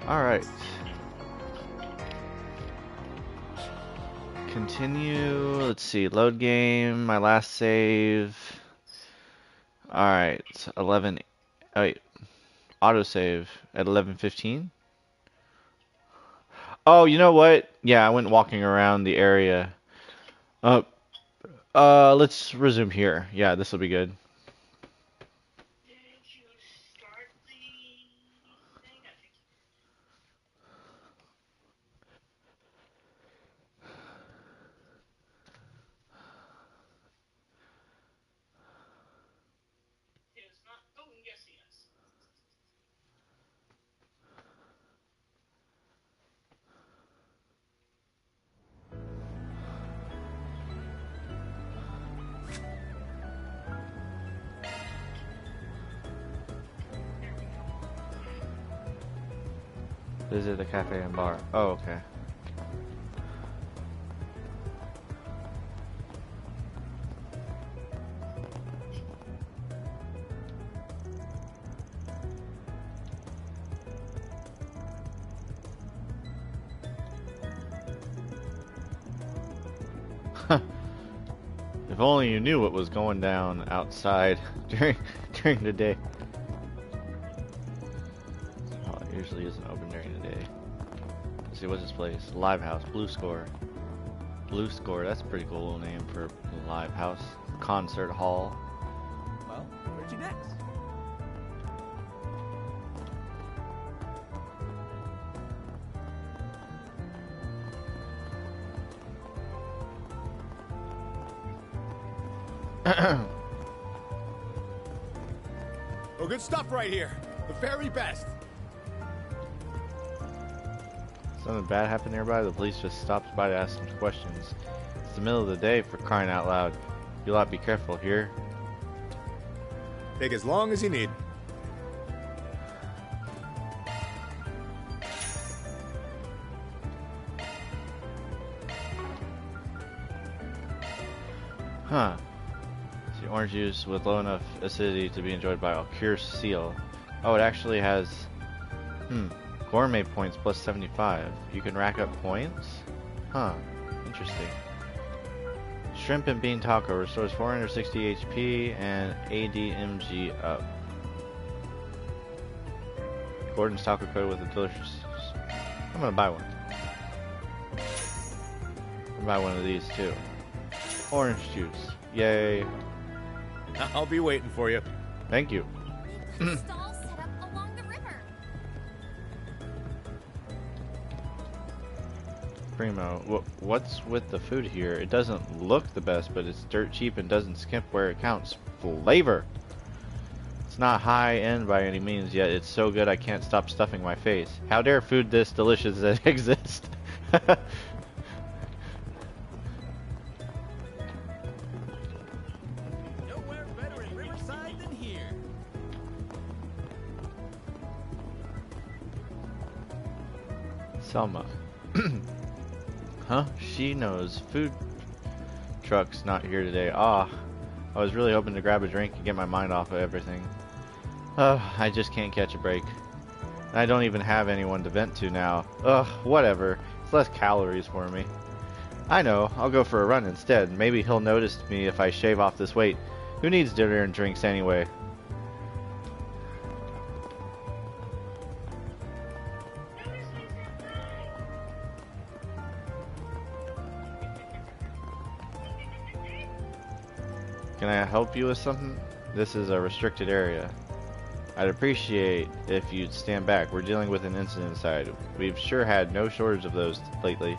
Alright. Continue. Let's see. Load game. My last save. Alright. 11. Oh, wait. Autosave at 11:15. Oh, you know what? Yeah, I went walking around the area. Uh, let's resume here. Yeah, this will be good. Visit the cafe and bar. Oh, okay. If only you knew what was going down outside during the day. Oh, it usually isn't open during the day. Let's see, what's this place? Live House, Blue Score. Blue Score, that's a pretty cool little name for a live house. Concert hall. Well, where'd you next? Oh, good stuff right here. The very best. Something bad happened nearby? The police just stopped by to ask some questions. It's the middle of the day, for crying out loud. You'll have to be careful here. Take as long as you need. Huh. See, orange juice with low enough acidity to be enjoyed by a pure seal. Oh, it actually has... Gourmet points plus 75. You can rack up points? Huh. Interesting. Shrimp and bean taco restores 460 HP and ADMG up. Gordon's taco coated with a delicious... I'm gonna buy one. I'm gonna buy one of these too. Orange juice. Yay. I'll be waiting for you. Thank you. Stalls set up along the river. Primo, what's with the food here? It doesn't look the best, but it's dirt cheap and doesn't skimp where it counts. Flavor! It's not high end by any means, yet it's so good I can't stop stuffing my face. How dare food this delicious exist? Nowhere better in Riverside than here. Selma. Huh? She knows. Food truck's not here today. Ah, I was really hoping to grab a drink and get my mind off of everything. I just can't catch a break. I don't even have anyone to vent to now. Ugh, whatever. It's less calories for me. I know, I'll go for a run instead. Maybe he'll notice me if I shave off this weight. Who needs dinner and drinks anyway? Can I help you with something? This is a restricted area. I'd appreciate if you'd stand back. We're dealing with an incident inside. We've sure had no shortage of those lately.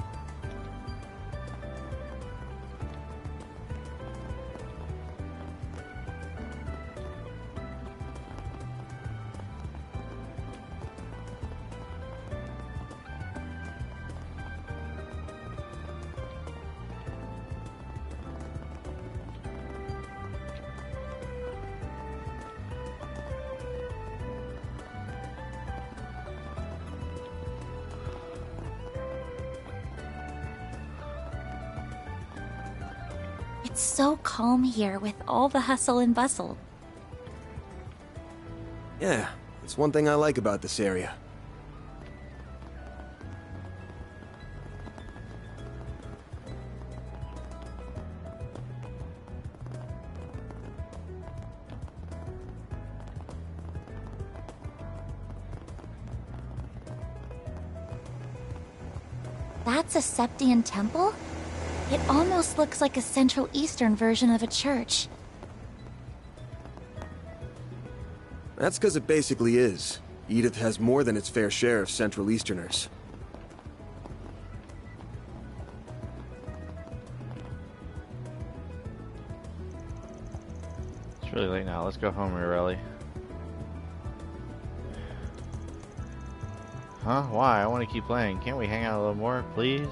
It's so calm here with all the hustle and bustle. Yeah, it's one thing I like about this area. That's a Septian temple? It almost looks like a Central Eastern version of a church. That's because it basically is. Edith has more than its fair share of Central Easterners. It's really late now. Let's go home, Morelli. Huh? Why? I want to keep playing. Can't we hang out a little more, please?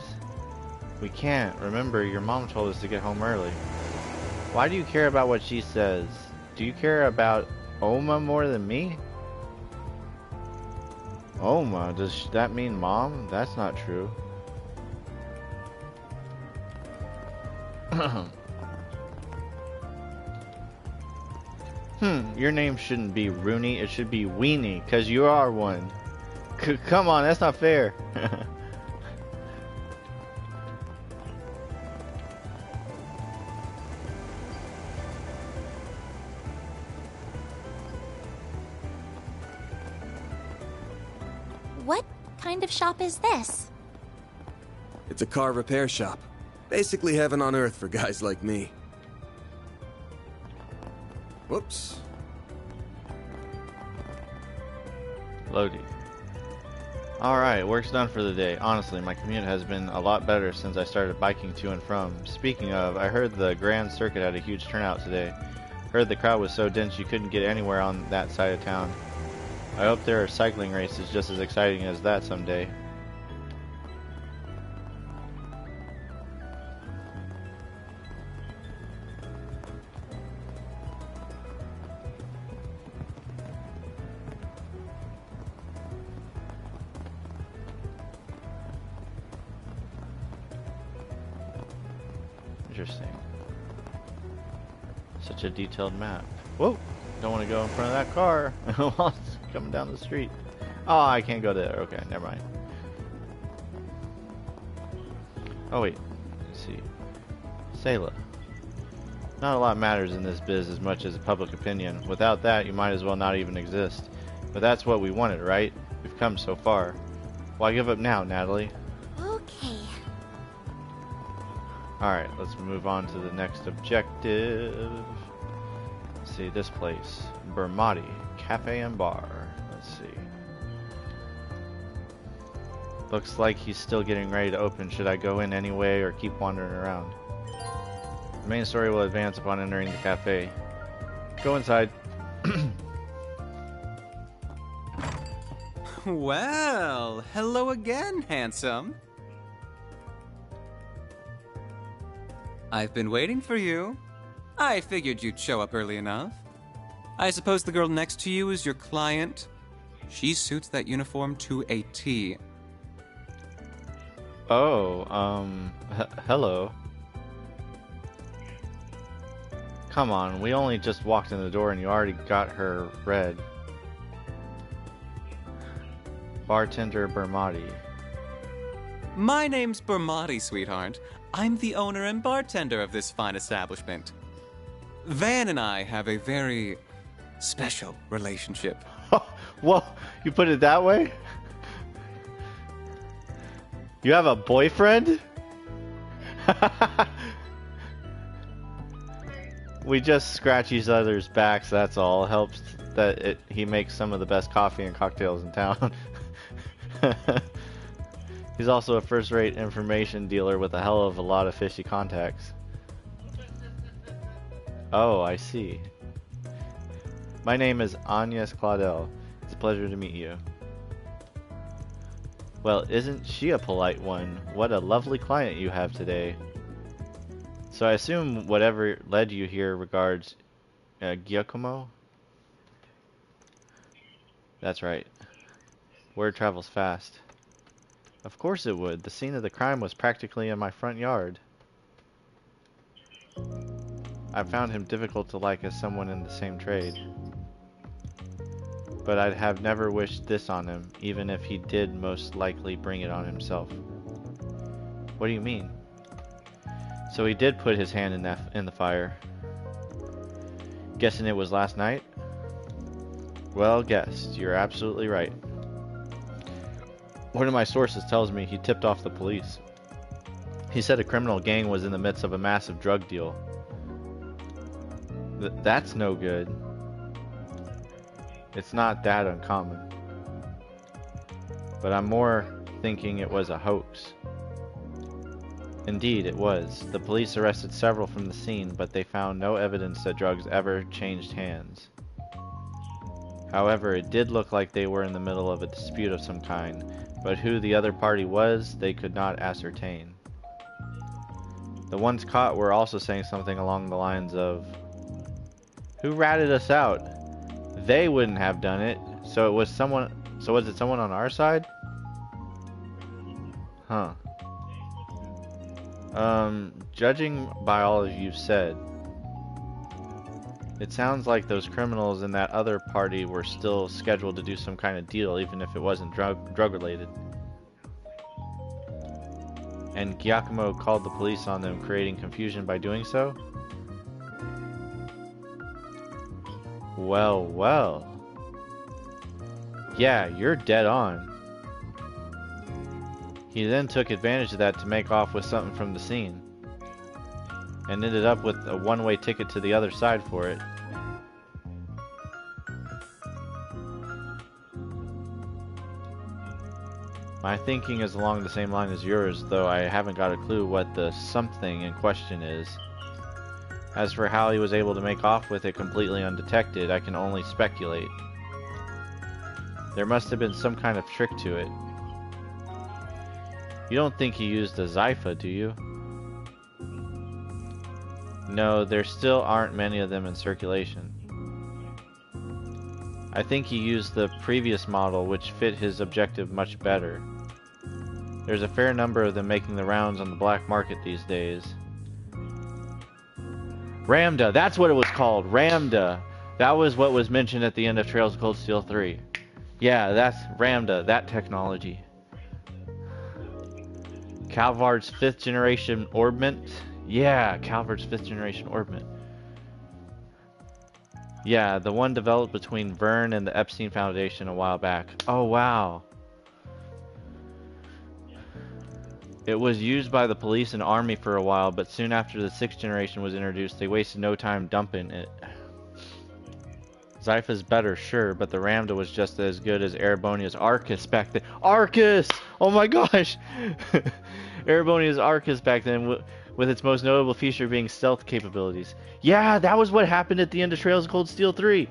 We can't. Remember, your mom told us to get home early. Why do you care about what she says? Do you care about Oma more than me? Oma? Does that mean mom? That's not true. Your name shouldn't be Rooney. It should be Weenie, because you are one. Come on, that's not fair. What kind of shop is this? It's a car repair shop. Basically heaven on earth for guys like me. Whoops. Loading. Alright, work's done for the day. Honestly, my commute has been a lot better since I started biking to and from. Speaking of, I heard the Grand Circuit had a huge turnout today. Heard the crowd was so dense you couldn't get anywhere on that side of town. I hope there are cycling races just as exciting as that someday. Interesting. Such a detailed map. Whoa! Don't want to go in front of that car while it's coming down the street. Oh, I can't go there. Okay, never mind. Oh wait, let's see. Sayla. Not a lot matters in this biz as much as public opinion. Without that, you might as well not even exist. But that's what we wanted, right? We've come so far. Why give up now, Natalie? Okay. Alright, let's move on to the next objective. Let's see, this place. Bermati Cafe and Bar. Let's see. Looks like he's still getting ready to open. Should I go in anyway or keep wandering around? The main story will advance upon entering the cafe. Go inside. Well, hello again, handsome. I've been waiting for you. I figured you'd show up early enough. I suppose the girl next to you is your client. She suits that uniform to a T. Oh, hello. Come on, we only just walked in the door and you already got her red. Bartender Bermati. My name's Bermati, sweetheart. I'm the owner and bartender of this fine establishment. Van and I have a very special relationship. Whoa, you put it that way? You have a boyfriend? We just scratch each other's backs, that's all. Helps that he makes some of the best coffee and cocktails in town. He's also a first-rate information dealer with a hell of a lot of fishy contacts. Oh, I see. My name is Agnes Claudel. It's a pleasure to meet you. Well, isn't she a polite one? What a lovely client you have today. So I assume whatever led you here regards Giacomo? That's right. Word travels fast. Of course it would. The scene of the crime was practically in my front yard. I found him difficult to like as someone in the same trade. But I'd have never wished this on him, even if he did most likely bring it on himself. What do you mean? So he did put his hand in the fire. Guessing it was last night? Well guessed. You're absolutely right. One of my sources tells me he tipped off the police. He said a criminal gang was in the midst of a massive drug deal. That's no good. It's not that uncommon. But I'm more thinking it was a hoax. Indeed, it was. The police arrested several from the scene, but they found no evidence that drugs ever changed hands. However, it did look like they were in the middle of a dispute of some kind, but who the other party was, they could not ascertain. The ones caught were also saying something along the lines of, "Who ratted us out? They wouldn't have done it. So it was someone. So was it someone on our side?" Huh. Judging by all you've said, it sounds like those criminals in that other party were still scheduled to do some kind of deal, even if it wasn't drug related. And Giacomo called the police on them, creating confusion by doing so? Well, well. Yeah, you're dead on. He then took advantage of that to make off with something from the scene, and ended up with a one-way ticket to the other side for it. My thinking is along the same line as yours, though I haven't got a clue what the something in question is. As for how he was able to make off with it completely undetected, I can only speculate. There must have been some kind of trick to it. You don't think he used a Zypha, do you? No, there still aren't many of them in circulation. I think he used the previous model, which fit his objective much better. There's a fair number of them making the rounds on the black market these days. Ramda, that's what it was called, Ramda. That was what was mentioned at the end of Trails of Cold Steel 3. Yeah, that's Ramda, that technology. Calvard's 5th generation orbment. Yeah, Calvard's 5th generation orbment. Yeah, the one developed between Vern and the Epstein Foundation a while back. Oh, wow. It was used by the police and army for a while, but soon after the 6th generation was introduced, they wasted no time dumping it. Zypha's better, sure, but the Ramda was just as good as Erebonia's Arcus back then. Arcus! Oh my gosh! Erebonia's Arcus back then, with its most notable feature being stealth capabilities. Yeah, that was what happened at the end of Trails of Cold Steel 3.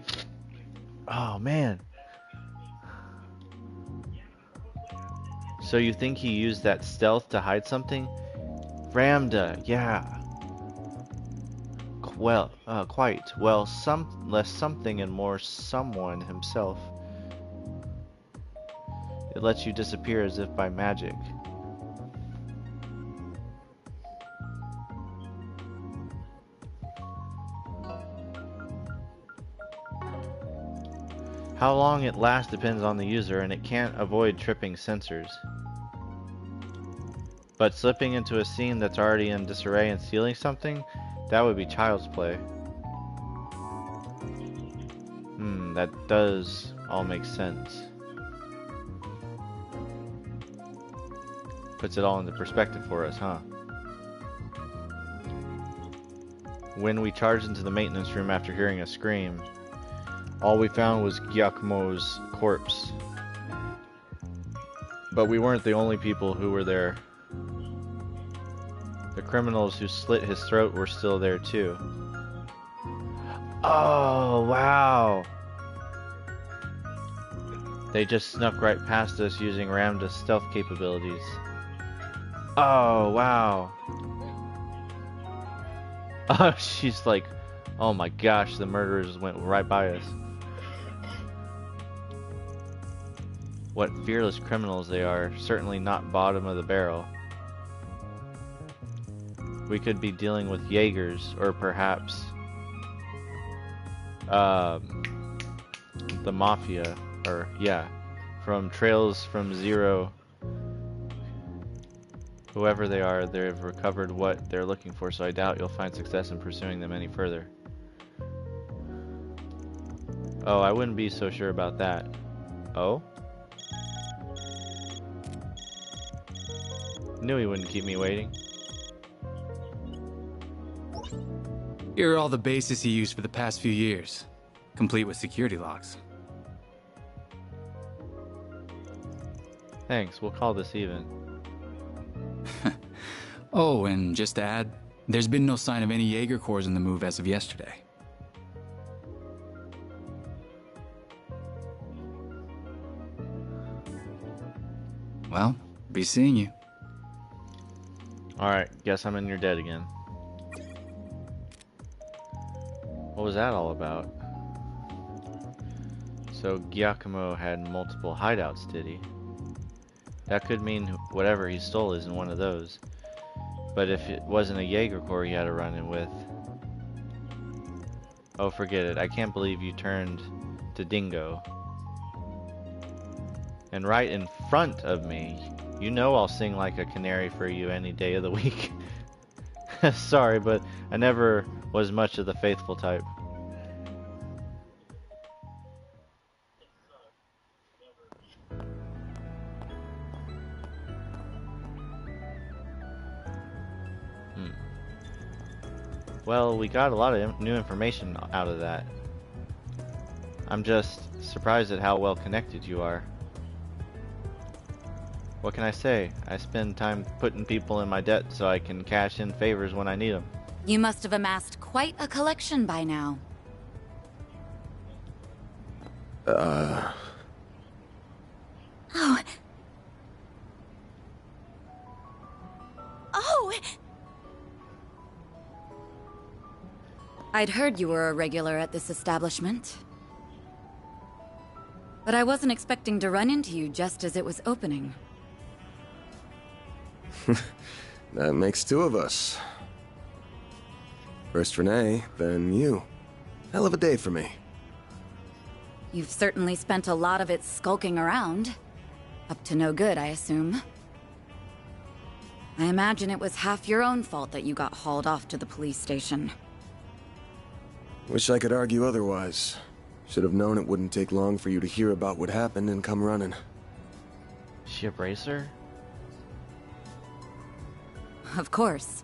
Oh, man. So you think he used that stealth to hide something? Ramda, yeah. Well, quite. Well, less something and more someone himself. It lets you disappear as if by magic. How long it lasts depends on the user, and it can't avoid tripping sensors. But slipping into a scene that's already in disarray and stealing something, that would be child's play. That does all make sense. Puts it all into perspective for us, huh? When we charged into the maintenance room after hearing a scream, all we found was Giacomo's corpse. But we weren't the only people who were there. The criminals who slit his throat were still there too. Oh, wow. They just snuck right past us using Ramda's stealth capabilities. Oh, wow. Oh, she's like, oh my gosh, the murderers went right by us. What fearless criminals they are. Certainly not bottom of the barrel. We could be dealing with Jaegers, or perhaps the Mafia, or yeah, from Trails from Zero. Whoever they are, they've recovered what they're looking for, so I doubt you'll find success in pursuing them any further. Oh, I wouldn't be so sure about that. Oh? Knew he wouldn't keep me waiting. Here are all the bases he used for the past few years, complete with security locks. Thanks, we'll call this even. Oh, and just to add, there's been no sign of any Jaeger Corps in the move as of yesterday. Well, be seeing you. Alright, guess I'm in your debt again. What was that all about? So Giacomo had multiple hideouts, did he? That could mean whatever he stole is in one of those. But if it wasn't a Jaeger Corps he had a run-in with... Oh, forget it. I can't believe you turned to Dingo. And right in front of me. You know I'll sing like a canary for you any day of the week. Sorry, but I never was much of the faithful type. Well, we got a lot of new information out of that. I'm just surprised at how well connected you are. What can I say? I spend time putting people in my debt so I can cash in favors when I need them. You must have amassed quite a collection by now. Oh. Oh! I'd heard you were a regular at this establishment. But I wasn't expecting to run into you just as it was opening. That makes two of us. First Renee, then you. Hell of a day for me. You've certainly spent a lot of it skulking around. Up to no good, I assume. I imagine it was half your own fault that you got hauled off to the police station. Wish I could argue otherwise. Should have known it wouldn't take long for you to hear about what happened and come running. She a bracer? Of course.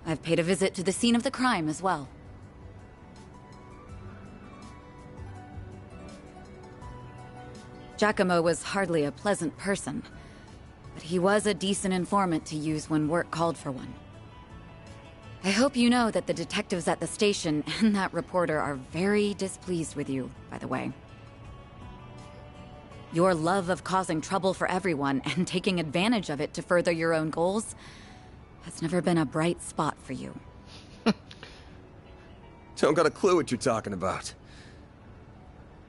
I've paid a visit to the scene of the crime as well. Giacomo was hardly a pleasant person, but he was a decent informant to use when work called for one. I hope you know that the detectives at the station and that reporter are very displeased with you, by the way. Your love of causing trouble for everyone and taking advantage of it to further your own goals has never been a bright spot for you. Don't got a clue what you're talking about.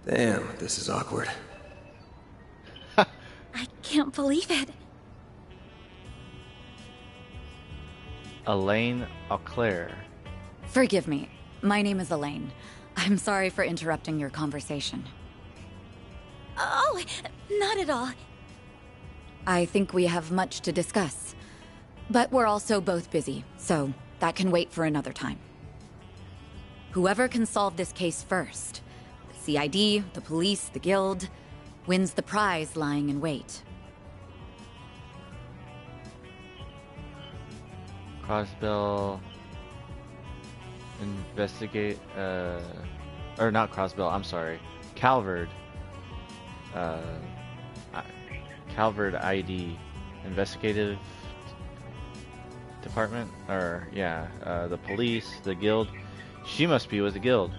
Damn, this is awkward. I can't believe it. Elaine Auclair. Forgive me. My name is Elaine. I'm sorry for interrupting your conversation. Oh, not at all. I think we have much to discuss. But we're also both busy, so that can wait for another time. Whoever can solve this case first, the CID, the police, the guild, wins the prize lying in wait. Crossbell. Investigate. Or not Crossbell, I'm sorry. Calvard. Calvard ID. Investigative department? Or, yeah. The police, the guild. She must be with the guild.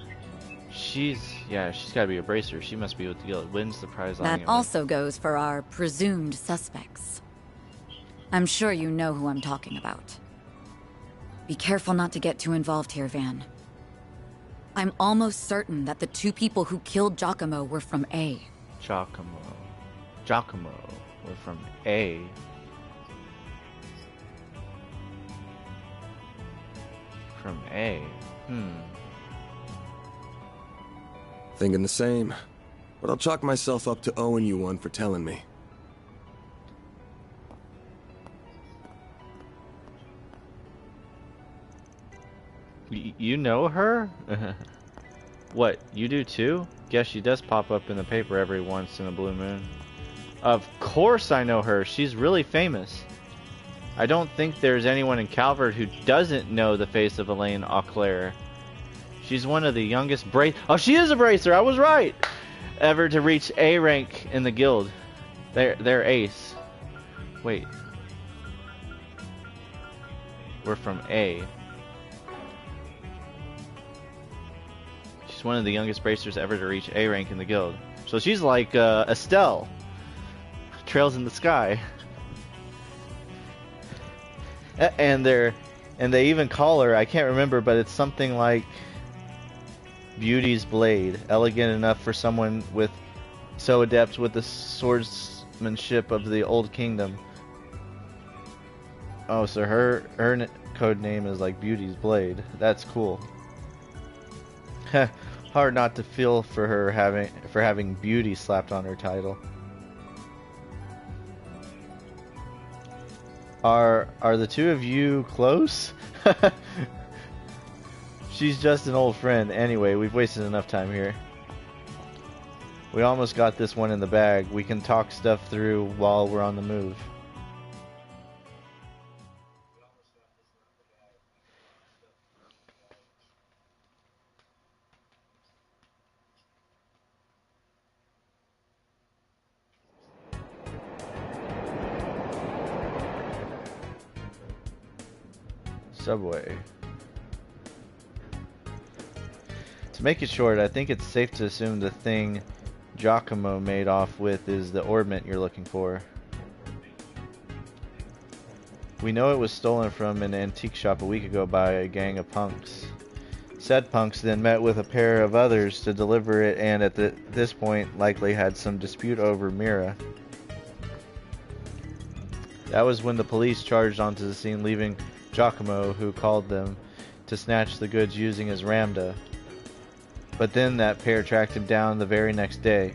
She's gotta be a bracer. She must be with the guild. Wins the prize. That also goes for our presumed suspects. I'm sure you know who I'm talking about. Be careful not to get too involved here, Van. I'm almost certain that the two people who killed Giacomo were from A. Giacomo were from A. From A. Thinking the same. But I'll chalk myself up to owing you one for telling me. You know her? What, you do too? Guess she does pop up in the paper every once in a blue moon. Of course I know her. She's really famous. I don't think there's anyone in Calvert who doesn't know the face of Elaine Auclair. She's one of the youngest Oh, she is a bracer! I was right! Ever to reach A rank in the guild. They're ace. Wait. We're from A. She's one of the youngest bracers ever to reach A rank in the guild. So she's like Estelle. Trails in the sky. And they even call her, I can't remember, but it's something like Beauty's Blade. Elegant enough for someone with so adept with the swordsmanship of the Old Kingdom. Oh, so her code name is like Beauty's Blade. That's cool. Hard not to feel for her having beauty slapped on her title. Are the two of you close? She's just an old friend. Anyway, we've wasted enough time here. We almost got this one in the bag. We can talk stuff through while we're on the move. Subway. To make it short, I think it's safe to assume the thing Giacomo made off with is the orbment you're looking for. We know it was stolen from an antique shop a week ago by a gang of punks. Said punks then met with a pair of others to deliver it, and at this point likely had some dispute over Mira. That was when the police charged onto the scene, leaving Giacomo, who called them, to snatch the goods using his Ramda. But then that pair tracked him down the very next day.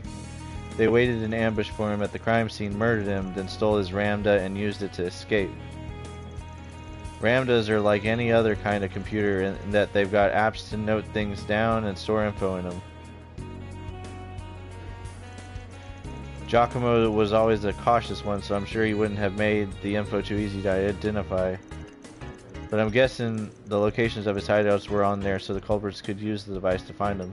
They waited in ambush for him at the crime scene, murdered him, then stole his Ramda and used it to escape. Ramdas are like any other kind of computer in that they've got apps to note things down and store info in them. Giacomo was always a cautious one, so I'm sure he wouldn't have made the info too easy to identify. But I'm guessing the locations of his hideouts were on there so the culprits could use the device to find him.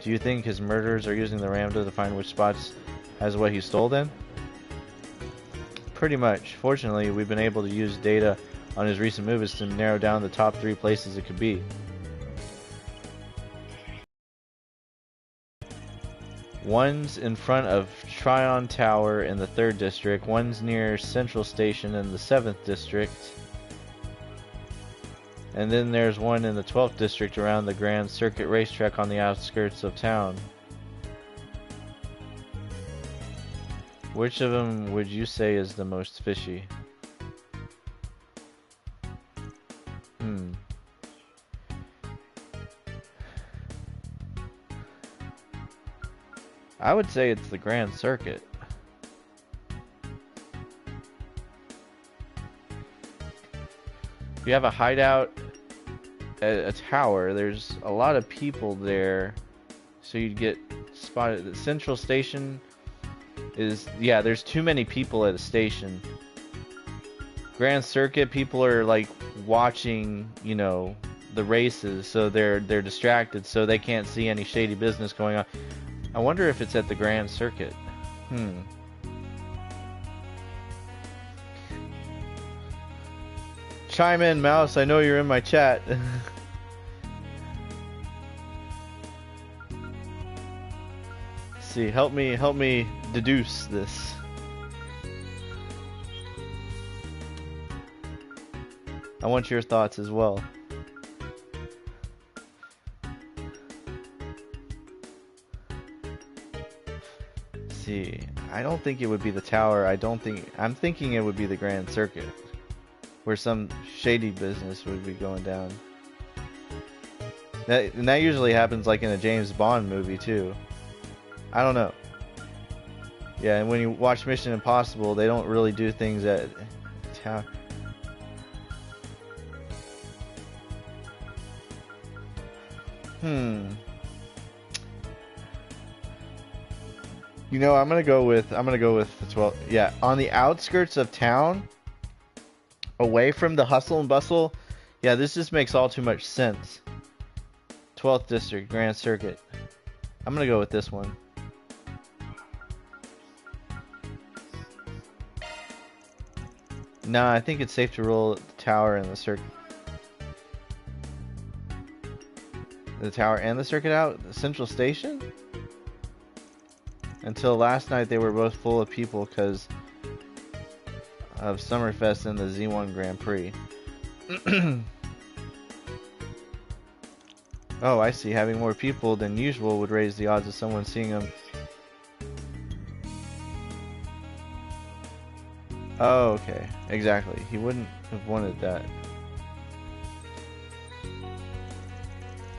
Do you think his murderers are using the Ramda to find which spots has what he stole then? Pretty much. Fortunately, we've been able to use data on his recent movements to narrow down the top 3 places it could be. One's in front of Tryon Tower in the 3rd District, one's near Central Station in the 7th District, and then there's one in the 12th District around the Grand Circuit racetrack on the outskirts of town. Which of them would you say is the most fishy? I would say it's the Grand Circuit. If you have a hideout at a tower, there's a lot of people there, so you'd get spotted. The Central Station is, yeah, there's too many people at a station. Grand Circuit, people are like watching, you know, the races, so they're distracted, so they can't see any shady business going on. I wonder if it's at the Grand Circuit. Chime in, Mouse. I know you're in my chat. See, help me deduce this. I want your thoughts as well. See, I don't think it would be the tower. I'm thinking it would be the Grand Circuit, where some shady business would be going down. And that usually happens like in a James Bond movie too. I don't know. Yeah, and when you watch Mission Impossible, they don't really do things at tower. You know, I'm gonna go with the 12. Yeah, on the outskirts of town, away from the hustle and bustle. Yeah, this just makes all too much sense. 12th District, Grand Circuit. I'm gonna go with this one. Nah, I think it's safe to roll the tower and the circuit. The tower and the circuit out? The Central Station? Until last night, they were both full of people because of Summerfest and the Z1 Grand Prix. Oh, I see. Having more people than usual would raise the odds of someone seeing them. Oh, okay. Exactly. He wouldn't have wanted that.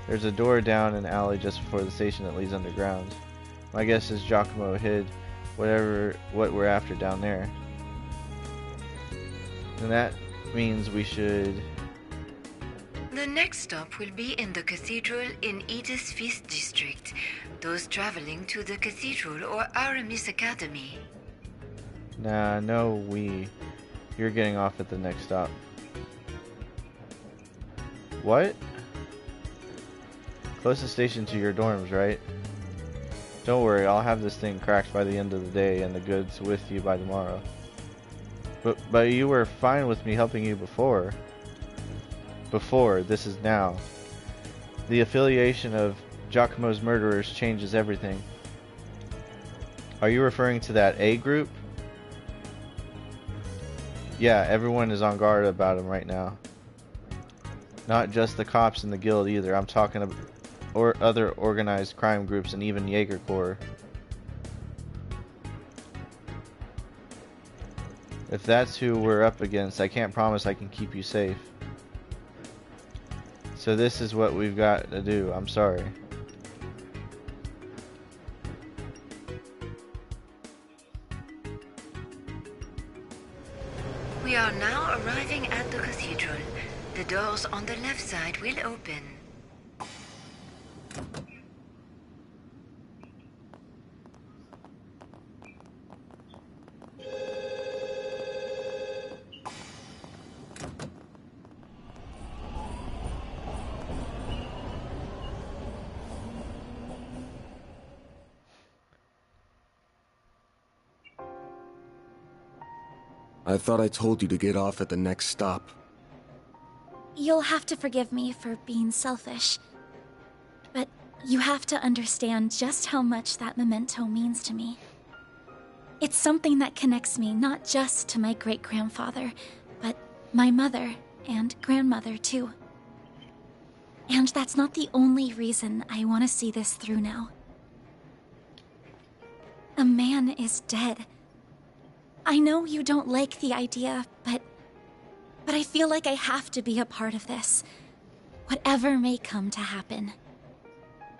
There's a door down an alley just before the station that leads underground. My guess is Giacomo hid what we're after down there. And that means we should... The next stop will be in the cathedral in Edith's 5th district. Those traveling to the cathedral or Aramis Academy. Nah, no, you're getting off at the next stop. What? Closest station to your dorms, right? Don't worry, I'll have this thing cracked by the end of the day and the goods with you by tomorrow. But you were fine with me helping you before. Before, this is now. The affiliation of Giacomo's murderers changes everything. Are you referring to that A group? Yeah, everyone is on guard about him right now. Not just the cops in the guild either. I'm talking about other organized crime groups and even Jaeger Corps. If that's who we're up against, I can't promise I can keep you safe. So this is what we've got to do. I'm sorry. We are now arriving at the cathedral. The doors on the left side will open. I thought I told you to get off at the next stop. You'll have to forgive me for being selfish. But you have to understand just how much that memento means to me. It's something that connects me not just to my great-grandfather, but my mother and grandmother too. And that's not the only reason I want to see this through now. A man is dead. I know you don't like the idea, but I feel like I have to be a part of this. Whatever may come to happen.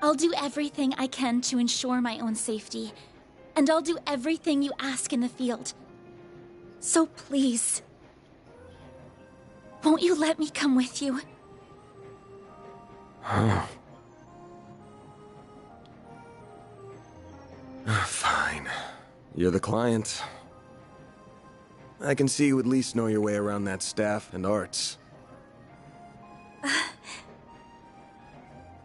I'll do everything I can to ensure my own safety, and I'll do everything you ask in the field. So please, won't you let me come with you? Fine. You're the client. I can see you at least know your way around that staff and arts.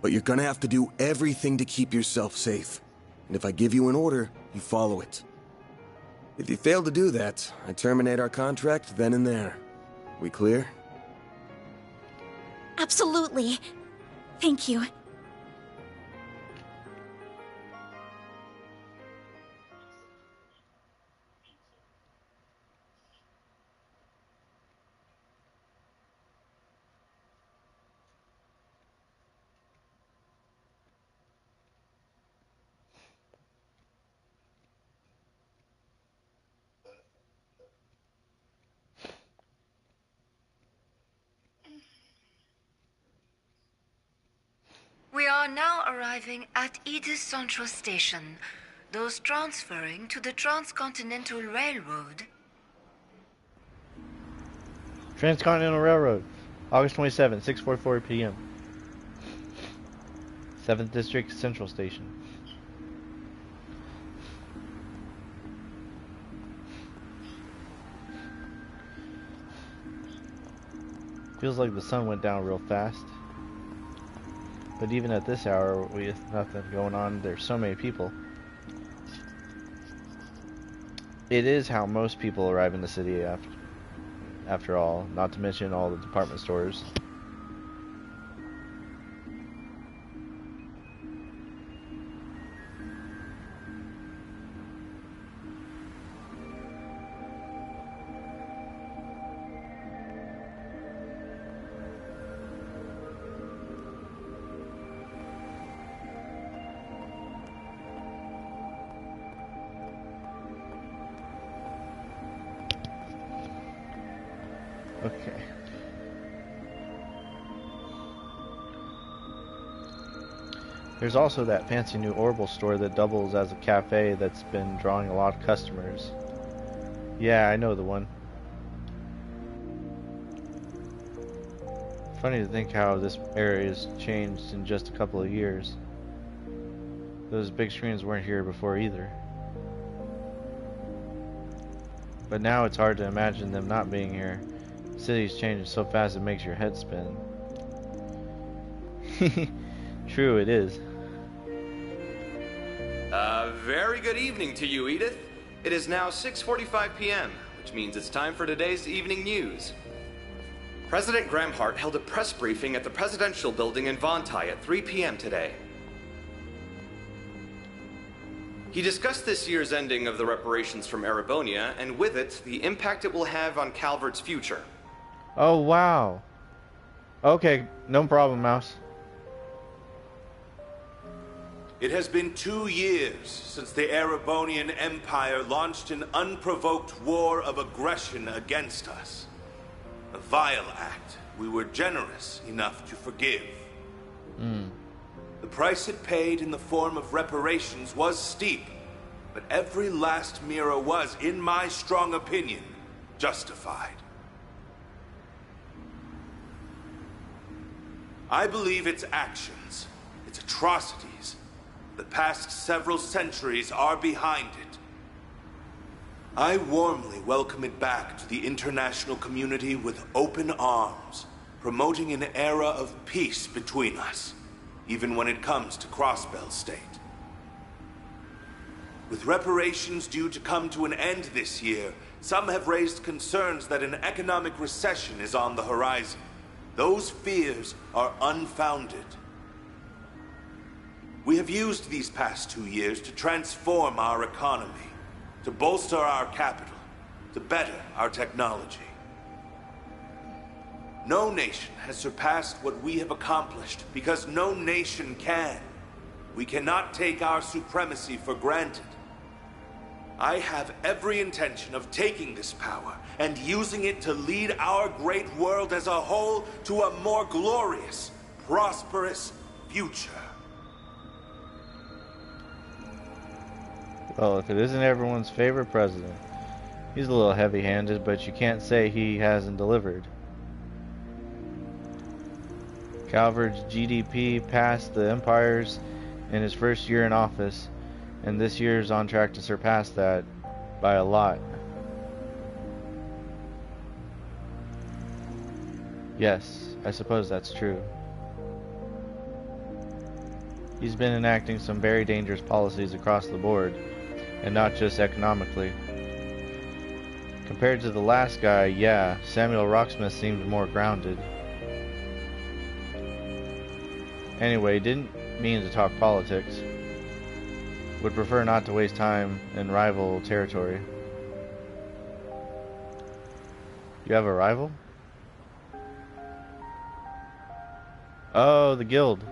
But you're gonna have to do everything to keep yourself safe. And if I give you an order, you follow it. If you fail to do that, I terminate our contract then and there. We clear? Absolutely. Thank you. We are now arriving at Edith Central Station. Those transferring to the Transcontinental Railroad. Transcontinental Railroad, August 27th, 6:44 p.m. 7th District Central Station. Feels like the sun went down real fast. But even at this hour, with nothing going on, there's so many people. It is how most people arrive in the city after all, not to mention all the department stores. Okay. There's also that fancy new Orbital store that doubles as a cafe that's been drawing a lot of customers. Yeah, I know the one. Funny to think how this area has changed in just a couple of years. Those big screens weren't here before either. But now it's hard to imagine them not being here. The city's changing so fast it makes your head spin. True, it is. Very good evening to you, Edith. It is now 6:45 p.m., which means it's time for today's evening news. President Gramhart held a press briefing at the Presidential Building in Vontai at 3 p.m. today. He discussed this year's ending of the reparations from Erebonia, and with it, the impact it will have on Calvert's future. Oh, wow. Okay, no problem, Mouse. It has been 2 years since the Erebonian Empire launched an unprovoked war of aggression against us. A vile act we were generous enough to forgive. The price it paid in the form of reparations was steep, but every last Mira was, in my strong opinion, justified. I believe its actions, its atrocities, the past several centuries are behind it. I warmly welcome it back to the international community with open arms, promoting an era of peace between us, even when it comes to Crossbell State. With reparations due to come to an end this year, some have raised concerns that an economic recession is on the horizon. Those fears are unfounded. We have used these past 2 years to transform our economy, to bolster our capital, to better our technology. No nation has surpassed what we have accomplished because no nation can. We cannot take our supremacy for granted. I have every intention of taking this power and using it to lead our great world as a whole to a more glorious, prosperous future. Well, if it isn't everyone's favorite president, he's a little heavy-handed, but you can't say he hasn't delivered. Calvert's GDP passed the Empire's in his first year in office, and this year's on track to surpass that by a lot. Yes, I suppose that's true. He's been enacting some very dangerous policies across the board, and not just economically. Compared to the last guy, yeah, Samuel Rocksmith seemed more grounded. Anyway, didn't mean to talk politics. Would prefer not to waste time in rival territory. You have a rival? Oh, the guild.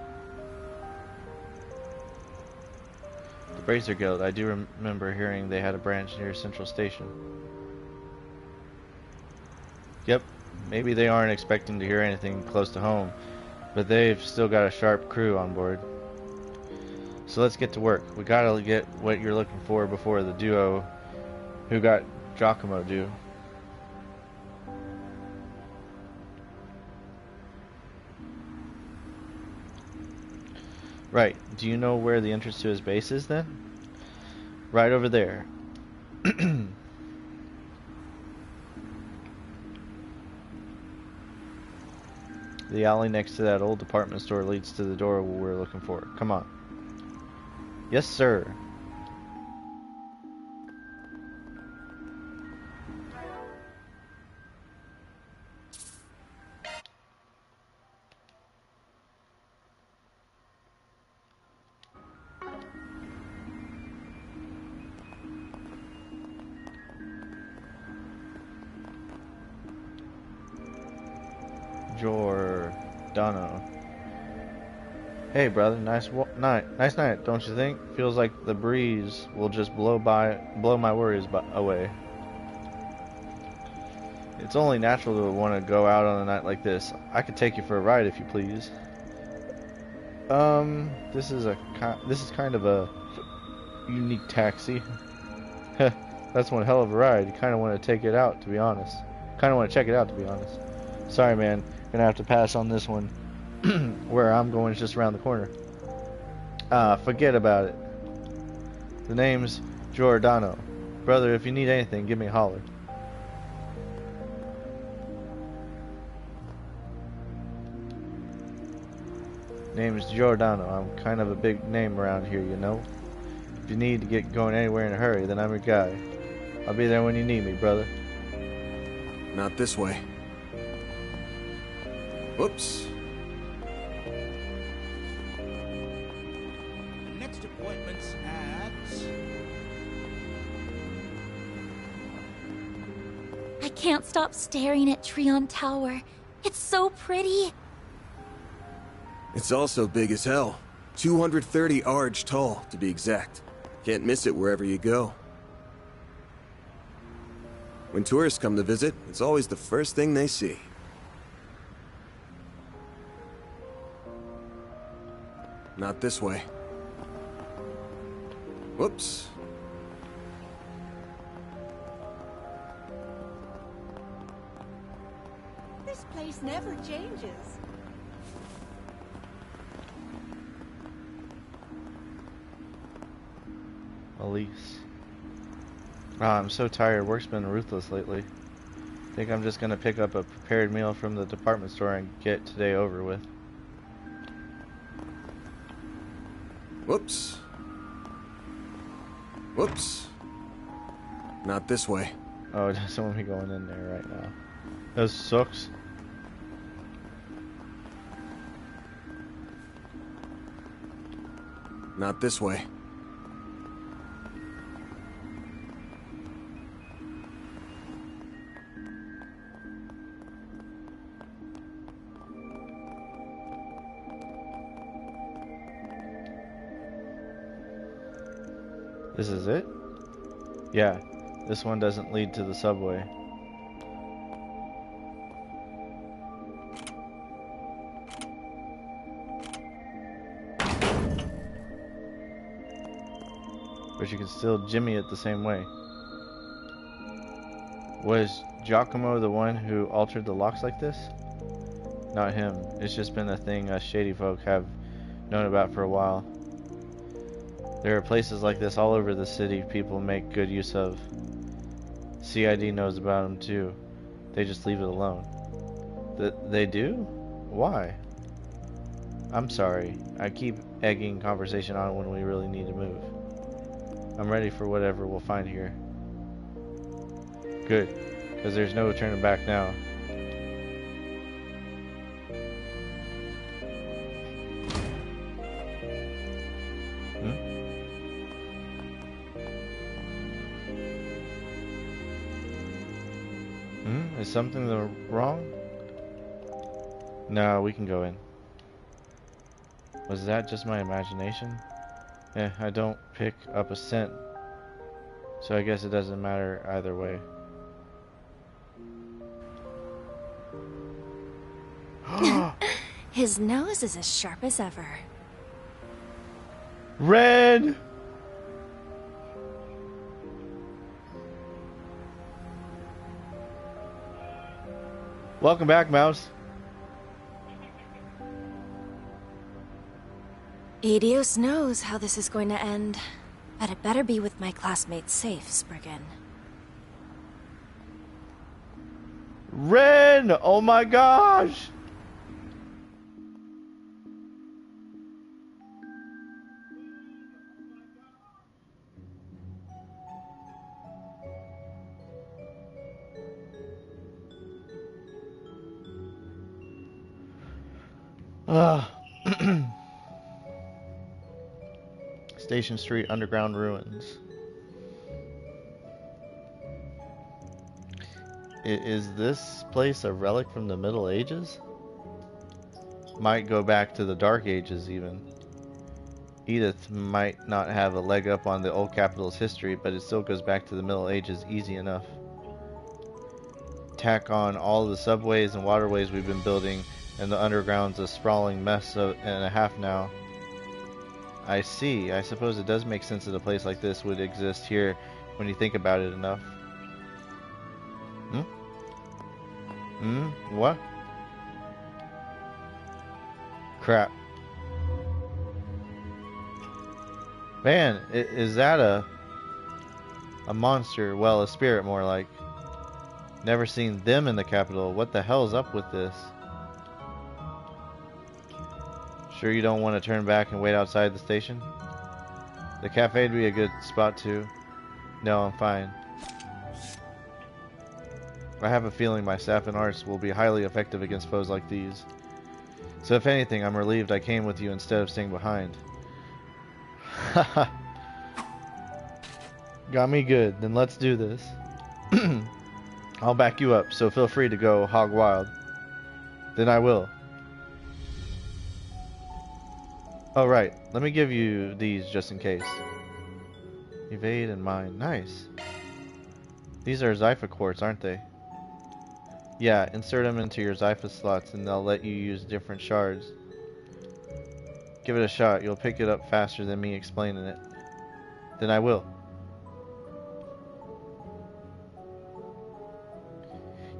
The Bracer Guild. I do remember hearing they had a branch near Central Station. Yep, maybe they aren't expecting to hear anything close to home, but they've still got a sharp crew on board. So let's get to work. We gotta get what you're looking for before the duo who got Giacomo do. Right. Do you know where the entrance to his base is then? Right over there. The alley next to that old department store leads to the door we're looking for. Come on. Yes, sir. Giordano. Hey, brother, nice night, don't you think? Feels like the breeze will just blow my worries away. It's only natural to want to go out on a night like this. I could take you for a ride if you please. This is kind of a unique taxi. That's one hell of a ride. You kind of want to take it out, to be honest. Kind of want to check it out, to be honest. Sorry, man. Gonna have to pass on this one. Where I'm going is just around the corner. Forget about it. The name's Giordano. Brother, if you need anything, give me a holler. Name's Giordano. I'm kind of a big name around here, you know. If you need to get going anywhere in a hurry, then I'm your guy. I'll be there when you need me, brother. Not this way. Whoops. The next appointment's at... I can't stop staring at Treon Tower. It's so pretty. It's also big as hell. 230 arch tall, to be exact. Can't miss it wherever you go. When tourists come to visit, it's always the first thing they see. Not this way. Whoops. This place never changes. Elise. Wow, I'm so tired. Work's been ruthless lately. Think I'm just gonna pick up a prepared meal from the department store and get today over with. Whoops. Whoops. Not this way. Oh, it doesn't want me going in there right now. That sucks. Not this way. This is it? Yeah, this one doesn't lead to the subway. But you can still jimmy it the same way. Was Giacomo the one who altered the locks like this? Not him. It's just been a thing us shady folk have known about for a while. There are places like this all over the city people make good use of. CID knows about them too. They just leave it alone. They do? Why? I'm sorry. I keep egging conversation on when we really need to move. I'm ready for whatever we'll find here. Good, because there's no turning back now. Is something wrong? No, we can go in. Was that just my imagination? I don't pick up a scent, so I guess it doesn't matter either way. His nose is as sharp as ever. Red! Welcome back, Mouse. Adios knows how this is going to end, but it better be with my classmates safe, Spriggan. Ren! Oh my gosh! Ugh. Station Street underground ruins. Is this place a relic from the Middle Ages? Might go back to the Dark Ages even. Edith might not have a leg up on the old capital's history, but it still goes back to the Middle Ages easy enough. Tack on all the subways and waterways we've been building, and the underground's a sprawling mess and a half now. I see. I suppose it does make sense that a place like this would exist here when you think about it enough. What? Crap. Man, is that a monster? Well, a spirit more like. Never seen them in the capital. What the hell's up with this? Sure you don't want to turn back and wait outside the station? The cafe'd be a good spot too. No, I'm fine. I have a feeling my staff and arts will be highly effective against foes like these. So if anything, I'm relieved I came with you instead of staying behind. Haha. Got me good. Then let's do this. I'll back you up, so feel free to go hog wild. Then I will. Oh right, let me give you these just in case. Evade and mine. Nice. These are Zypha quartz, aren't they? Yeah, insert them into your Zypha slots and they'll let you use different shards. Give it a shot, you'll pick it up faster than me explaining it. Then I will.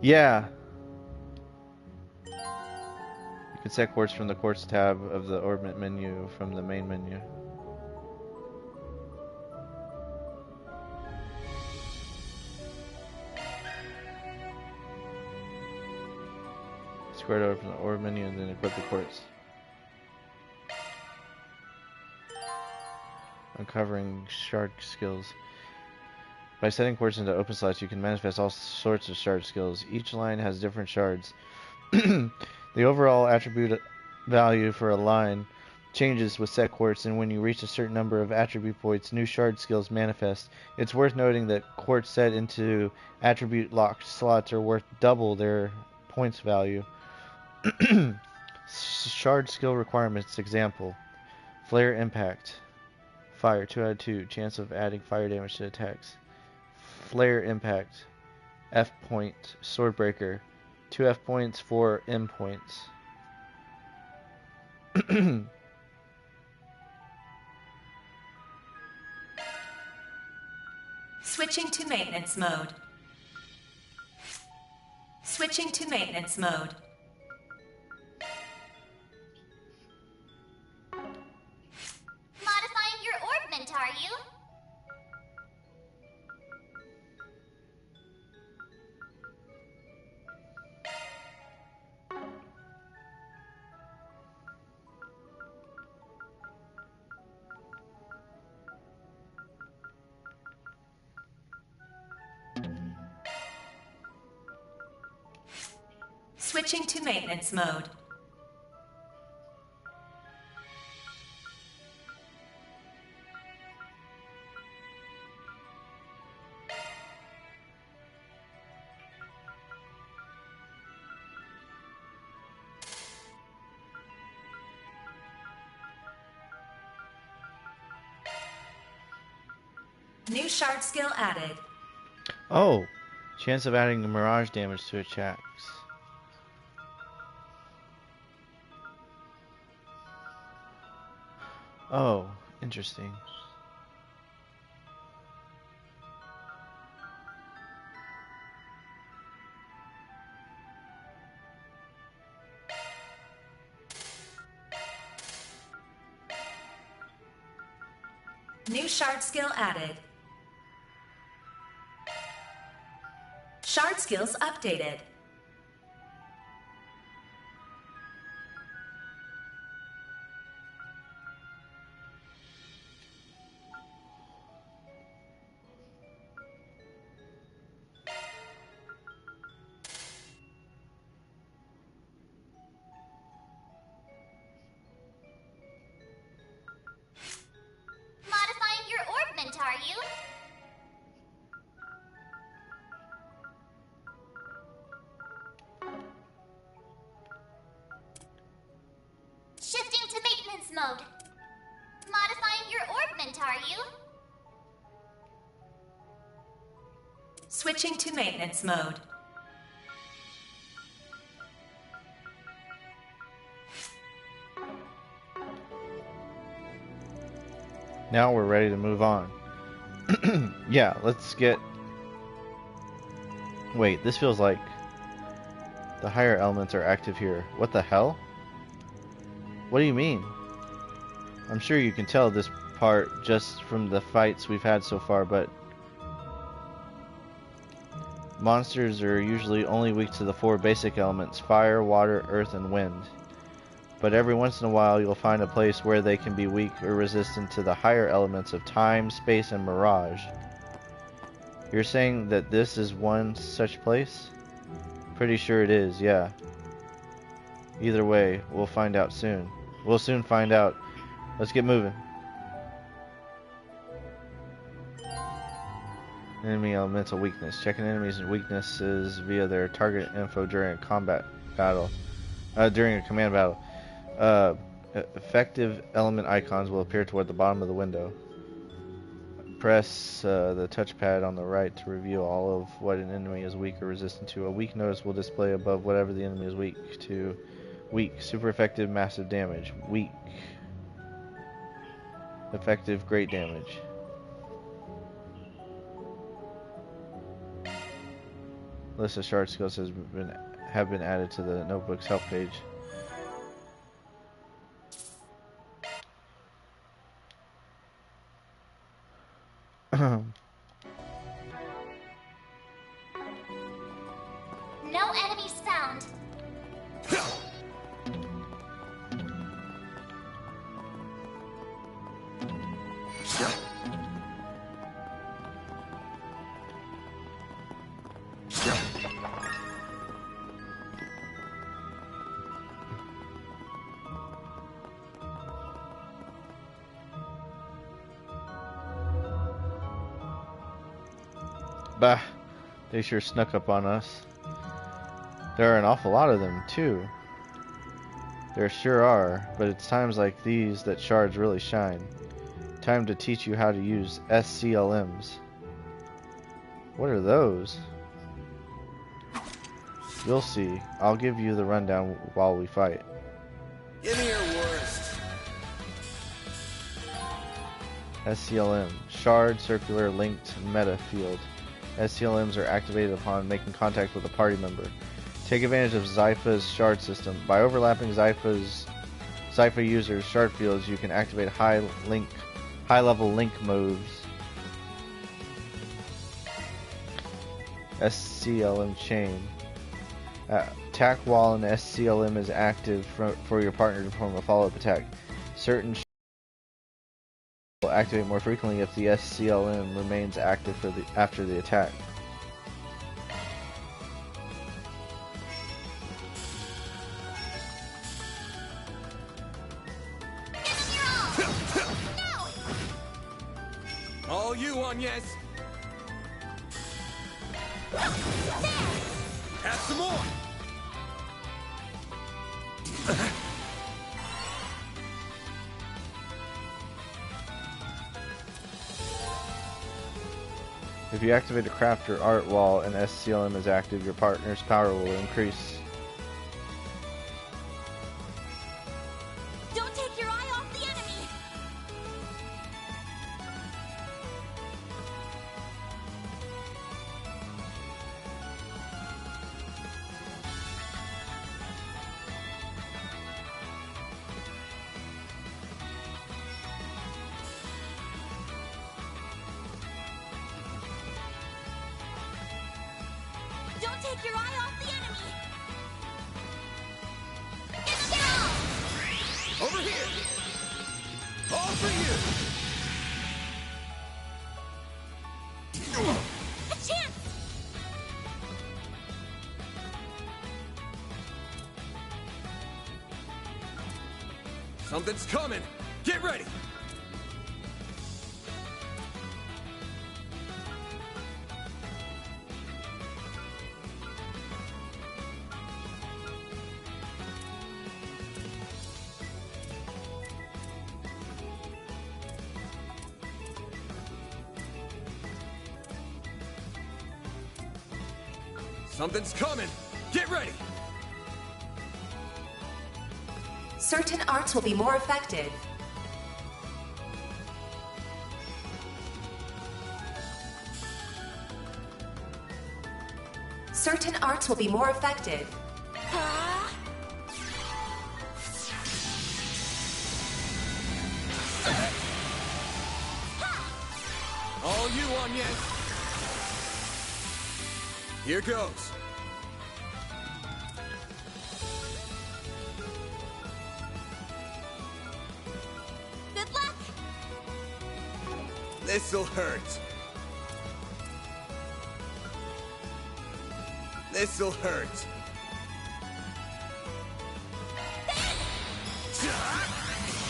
Yeah. You can set quartz from the quartz tab of the orbit menu from the main menu. Square it over from the orb menu and then equip the quartz. Uncovering shard skills. By setting quartz into open slots, you can manifest all sorts of shard skills. Each line has different shards. The overall attribute value for a line changes with set quartz, and when you reach a certain number of attribute points, new shard skills manifest. It's worth noting that quartz set into attribute locked slots are worth double their points value. Shard skill requirements. Example: Flare Impact. Fire 2 out of 2. Chance of adding fire damage to attacks. Flare Impact. F point. Swordbreaker. 2 F points, 4 M points. Switching to maintenance mode. Switching to maintenance mode. Modifying your orbment, are you? Switching to maintenance mode. New shard skill added. Oh, chance of adding mirage damage to attacks. Oh, interesting. New shard skill added. Shard skills updated. mode. Modifying your orbment, are you? Switching to maintenance mode. Now we're ready to move on. Yeah, let's get... Wait, this feels like the higher elements are active here. What the hell? What do you mean? I'm sure you can tell this part just from the fights we've had so far, but monsters are usually only weak to the 4 basic elements: fire, water, earth, and wind. But every once in a while you'll find a place where they can be weak or resistant to the higher elements of time, space, and mirage. You're saying that this is one such place? Pretty sure it is, yeah. Either way, we'll find out soon. We'll soon find out. Let's get moving. Enemy elemental weakness. Check an enemy's weaknesses via their target info during a combat battle. During a command battle. Effective element icons will appear toward the bottom of the window. Press the touchpad on the right to reveal all of what an enemy is weak or resistant to. A weak notice will display above whatever the enemy is weak to. Weak. Super effective massive damage. Weak. Effective great damage. List of shard skills have been added to the notebook's help page. No enemies found. Bah, they sure snuck up on us. There are an awful lot of them, too. There sure are, but it's times like these that shards really shine. Time to teach you how to use SCLMs. What are those? You'll see. I'll give you the rundown while we fight. Give me your worst. SCLM. Shard Circular Linked Meta Field. SCLMs are activated upon making contact with a party member. Take advantage of Zypha's shard system. By overlapping Zypha users' shard fields, you can activate high-level link moves. SCLM chain. Attack while an SCLM is active for your partner to perform a follow-up attack. Certain will activate more frequently if the SCLM remains active after the attack. All you on, yes. Have some more. If you activate a craft or art while an SCLM is active, your partner's power will increase. Don't take your eye off the enemy! Don't take your eye off the enemy! Over here. All for you. A chance! Something's coming. Get ready. Something's coming! Get ready! Certain arts will be more effective. Certain arts will be more effective. All you on, yes? Here goes. Good luck! This'll hurt. This'll hurt.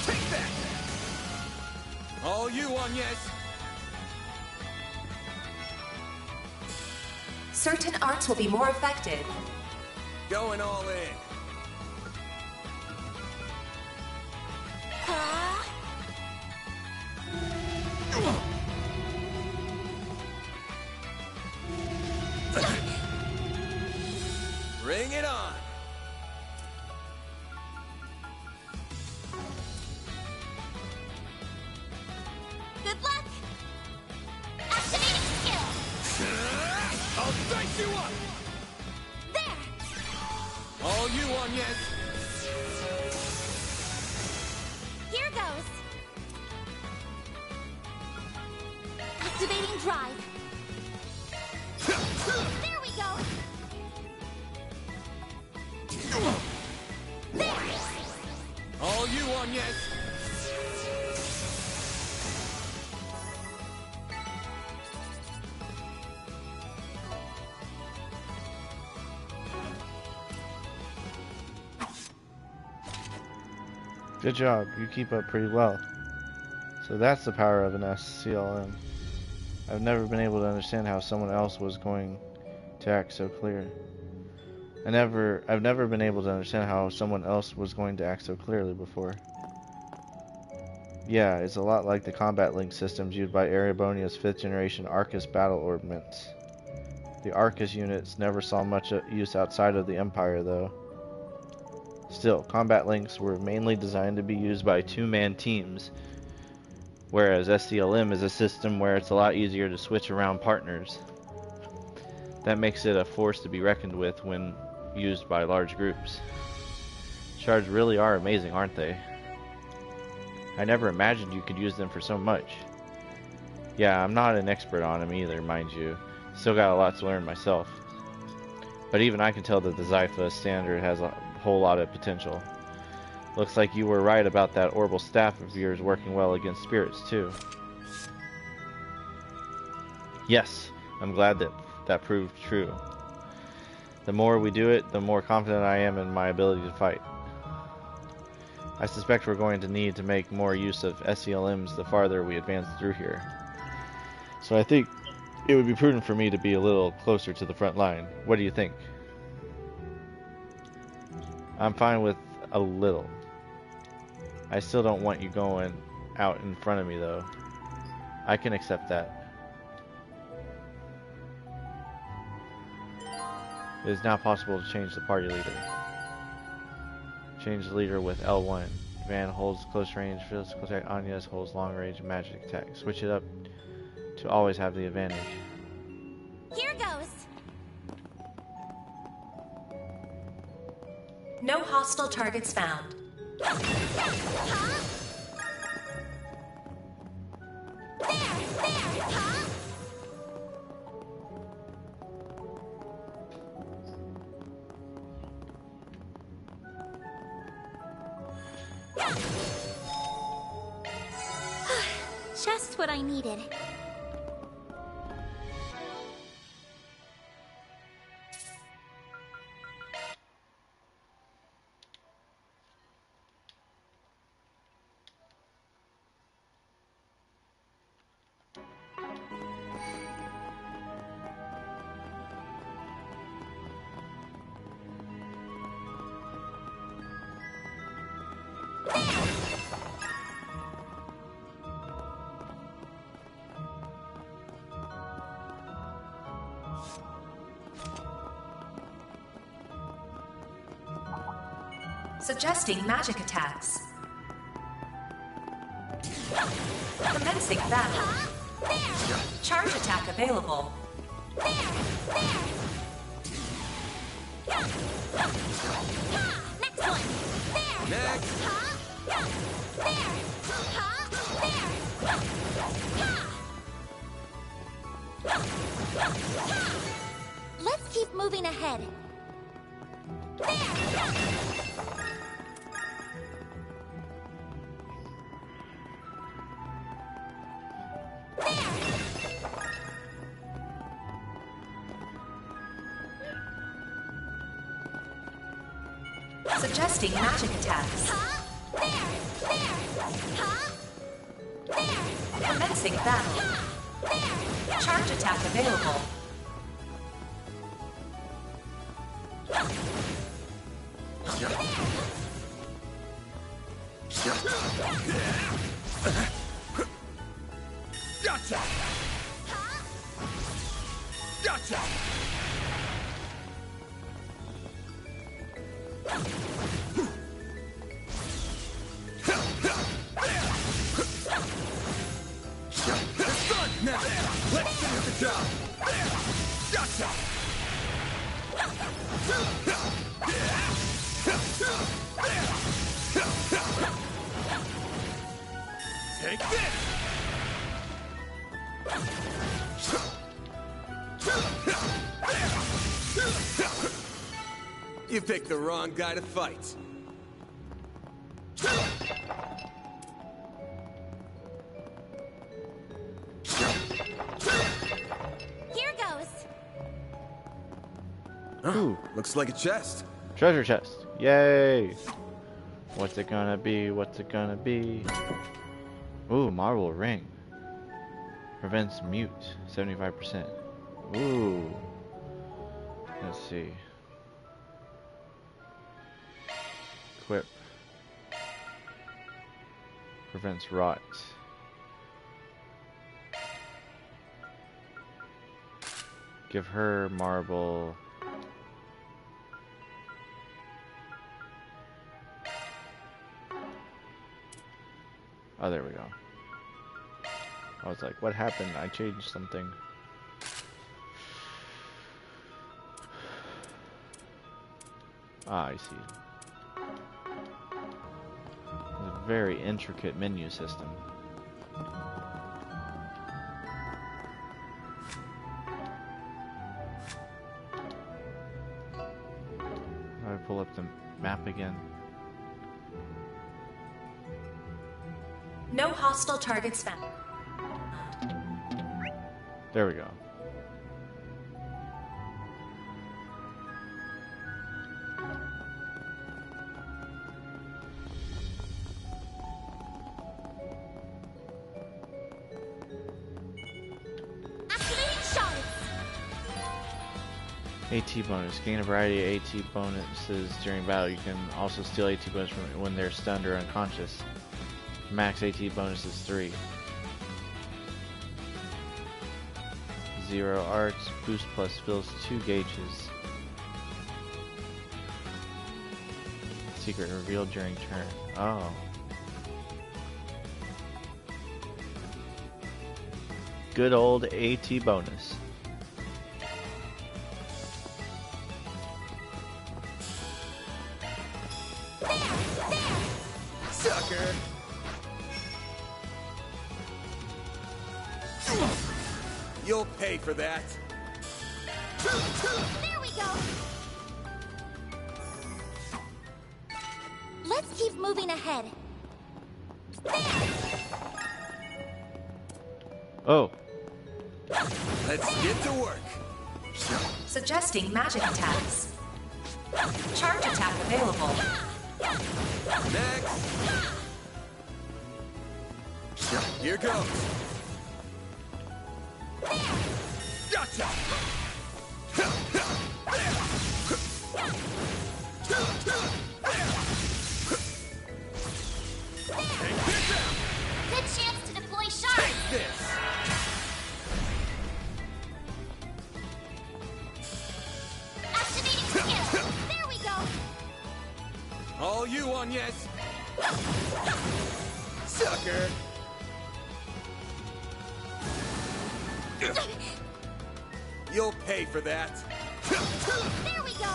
Take that! All you on, yes? Certain arts will be more effective. Going all in. Bring it on. Good luck! Activating skill! I'll dice you up! There! All you on, yes? Here goes! Activating drive! There we go! There! All you on, yes? Good job, you keep up pretty well. So that's the power of an SCLM. I've never been able to understand how someone else was going to act so clear. I've never been able to understand how someone else was going to act so clearly before. Yeah, it's a lot like the combat link systems used by Erebonia's 5th generation Arcus battle ordnance. The Arcus units never saw much use outside of the Empire though. Still, combat links were mainly designed to be used by two-man teams, whereas SCLM is a system where it's a lot easier to switch around partners. That makes it a force to be reckoned with when used by large groups. Shards really are amazing, aren't they? I never imagined you could use them for so much. Yeah, I'm not an expert on them either, mind you. Still got a lot to learn myself. But even I can tell that the Zypha standard has a whole lot of potential. Looks like you were right about that orbital staff of yours working well against spirits too. Yes, I'm glad that that proved true. The more we do it, the more confident I am in my ability to fight. I suspect we're going to need to make more use of SCLMs the farther we advance through here. So I think it would be prudent for me to be a little closer to the front line. What do you think? I'm fine with a little. I still don't want you going out in front of me though. I can accept that. It is now possible to change the party leader. Change the leader with L1. Van holds close range physical attack. Anya's holds long range magic attack. Switch it up to always have the advantage. Here goes! No hostile targets found. There! Huh? Just what I needed. Suggesting magic attacks. Commencing battle. Charge attack available. Next one. There. Next. There. Let's keep moving ahead. Suggesting magic attacks. Commencing battle. Charge attack available. Gotcha! Gotcha! Now, let's finish the job! Gotcha! Take this! You picked the wrong guy to fight. Here goes. Ooh, looks like a chest. Treasure chest. Yay! What's it gonna be? What's it gonna be? Ooh, marble ring. Prevents mute. 75%. Ooh. Let's see. Equip. Prevents rot. Give her marble. Oh, there we go. I was like, what happened? I changed something. Ah, I see. It's a very intricate menu system. I pull up the map again. No hostile targets found. There we go. AT bonus. Gain a variety of AT bonuses during battle. You can also steal AT bonus when they're stunned or unconscious. Max AT bonus is 3. 0 arts. Boost plus fills 2 gauges. Secret revealed during turn. Oh. Good old AT bonus. Sucker! You'll pay for that. There we go. Let's keep moving ahead. Oh. Let's get to work. Suggesting magic attacks. Charge attack available. Next. Here goes. Gotcha. Good chance to deploy sharks. Take this. Activating skill. There we go. All you. You'll pay for that. There we go!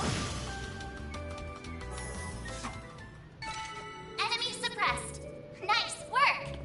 Enemy suppressed. Nice work!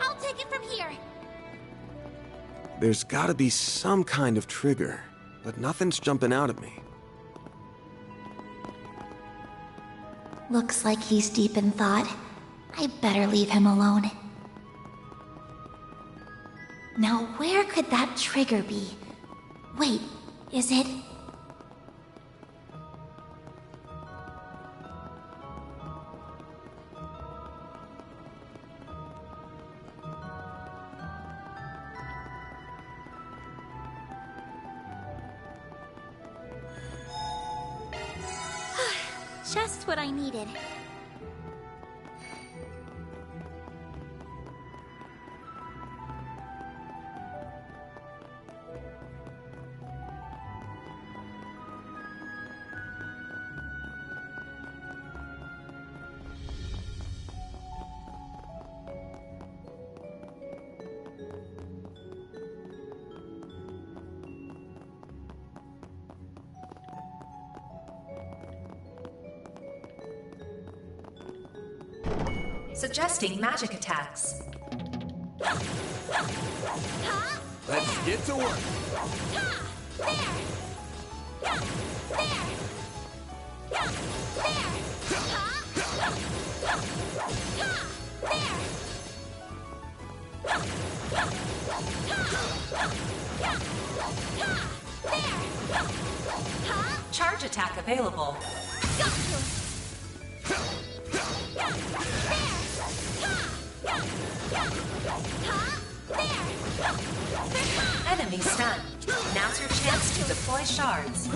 I'll take it from here. There's gotta be some kind of trigger, but nothing's jumping out at me. Looks like he's deep in thought. I better leave him alone. Now where could that trigger be? Wait, is it... Just what I needed. Suggesting magic attacks. Let's get to work. Charge attack available. Enemy stunned. Now's your chance to deploy shards.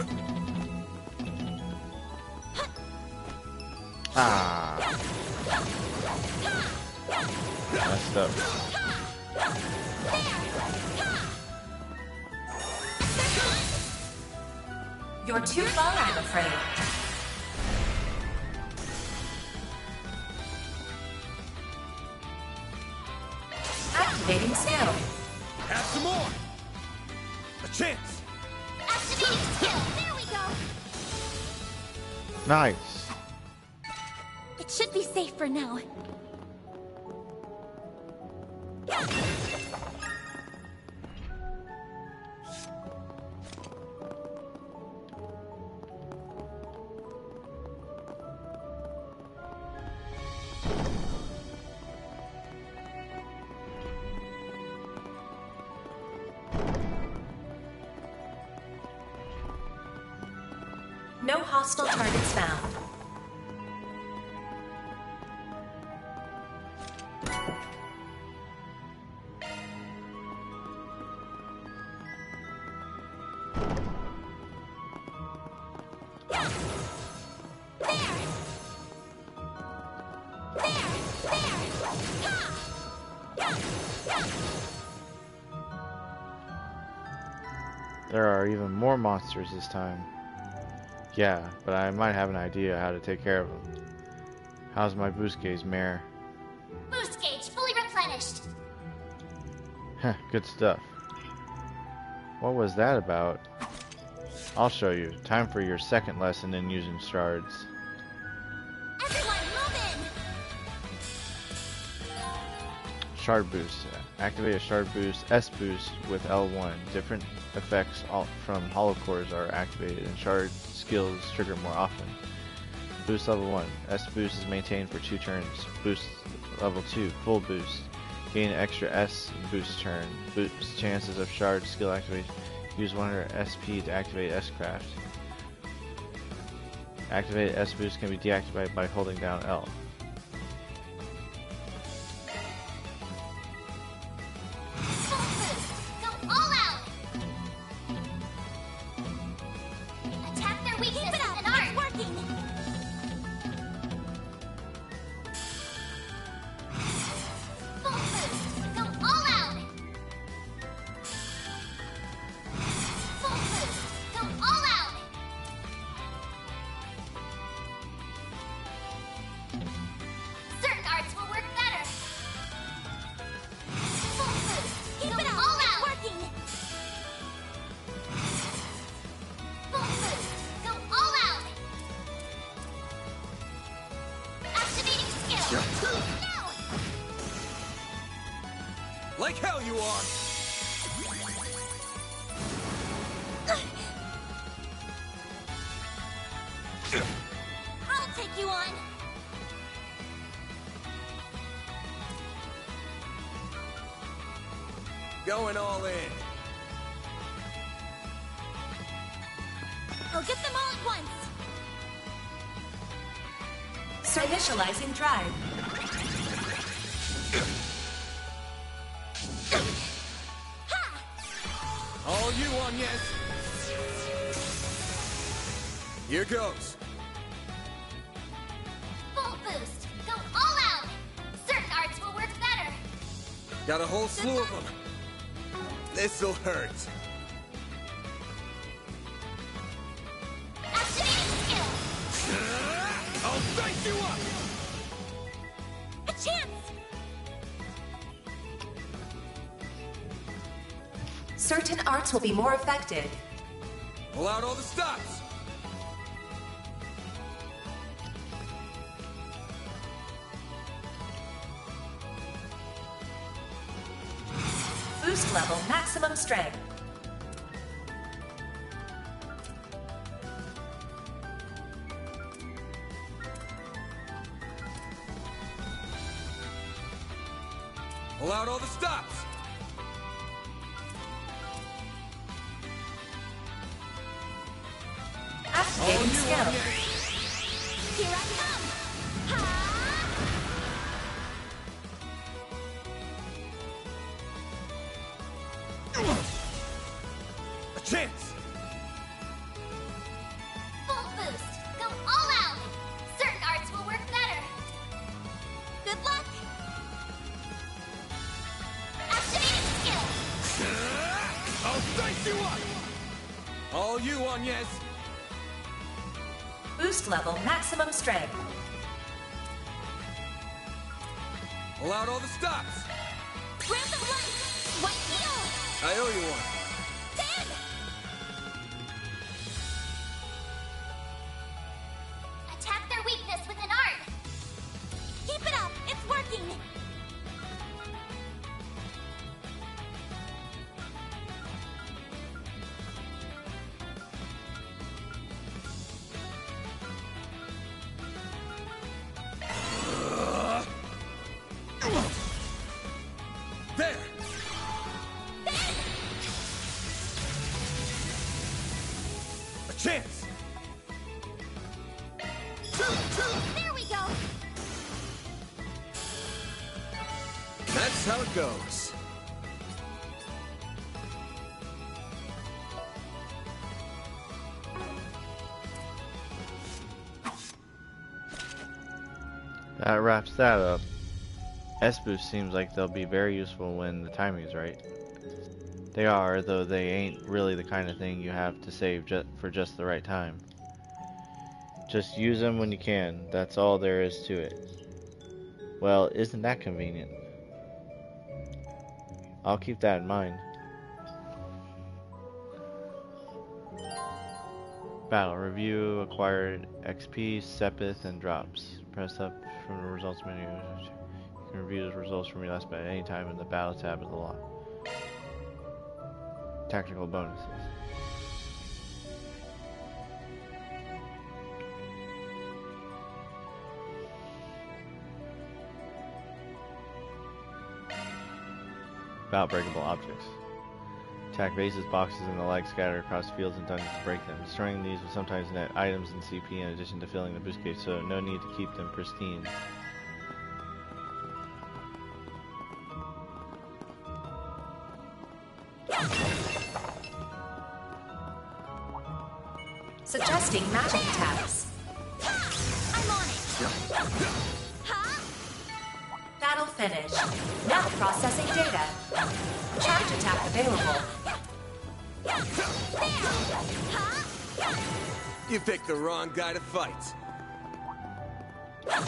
Ah. Messed up. You're too far, I'm afraid. Activating skill. Have some more. A chance. Activating skill. There we go. Nice. It should be safe for now. No hostile targets found. There are even more monsters this time. Yeah, but I might have an idea how to take care of them. How's my boost gauge, mare? Boost gauge fully replenished. Heh, good stuff. What was that about? I'll show you. Time for your second lesson in using shards. Everyone, move in. Shard boost. Activate a shard boost, S boost with L1. Different effects from hollow cores are activated and shard skills trigger more often. Boost level 1. S boost is maintained for 2 turns. Boost level 2. Full boost. Gain extra S boost turn. Boost chances of shard skill activation. Use 100 SP to activate S-Craft. Activated S boost can be deactivated by holding down L. Like hell you are! I'll take you on. Going all in. I'll get them all at once. Initializing drive. All you on, yes. Here goes. Full boost. Go all out. Certain arts will work better. Got a whole slew of them. This'll hurt. Activating skill. I'll dice you up! A chance. Certain arts will be more effective. Pull out all the stops! Boost level maximum strength. Pull out all the stops! Activating skill. Here I come. A chance! Full boost. Go all out. Certain arts will work better. Good luck. Activating skill. I'll dice you up! All you on, yes. Boost level maximum strength. Pull out all the stops! Rampant light. White heel. I owe you one. Then. Attack their weakness with an art. Keep it up. It's working. There! A chance! There we go. That's how it goes. That wraps that up. S-Boost seems like they'll be very useful when the timing is right. They are, though they ain't really the kind of thing you have to save for just the right time. Just use them when you can, that's all there is to it. Well, isn't that convenient? I'll keep that in mind. Battle review, acquired XP, Sepith, and drops. Press up from the results menu. You can review the results from your last battle at any time in the battle tab of the log. Tactical bonuses. About breakable objects. Attack bases, boxes, and the like scattered across fields and dungeons to break them. Destroying these will sometimes net items and CP in addition to filling the boost gauge, so no need to keep them pristine. Suggesting magic attacks. I'm on it. Battle finished. Now processing data. Charge attack available. You picked the wrong guy to fight. Now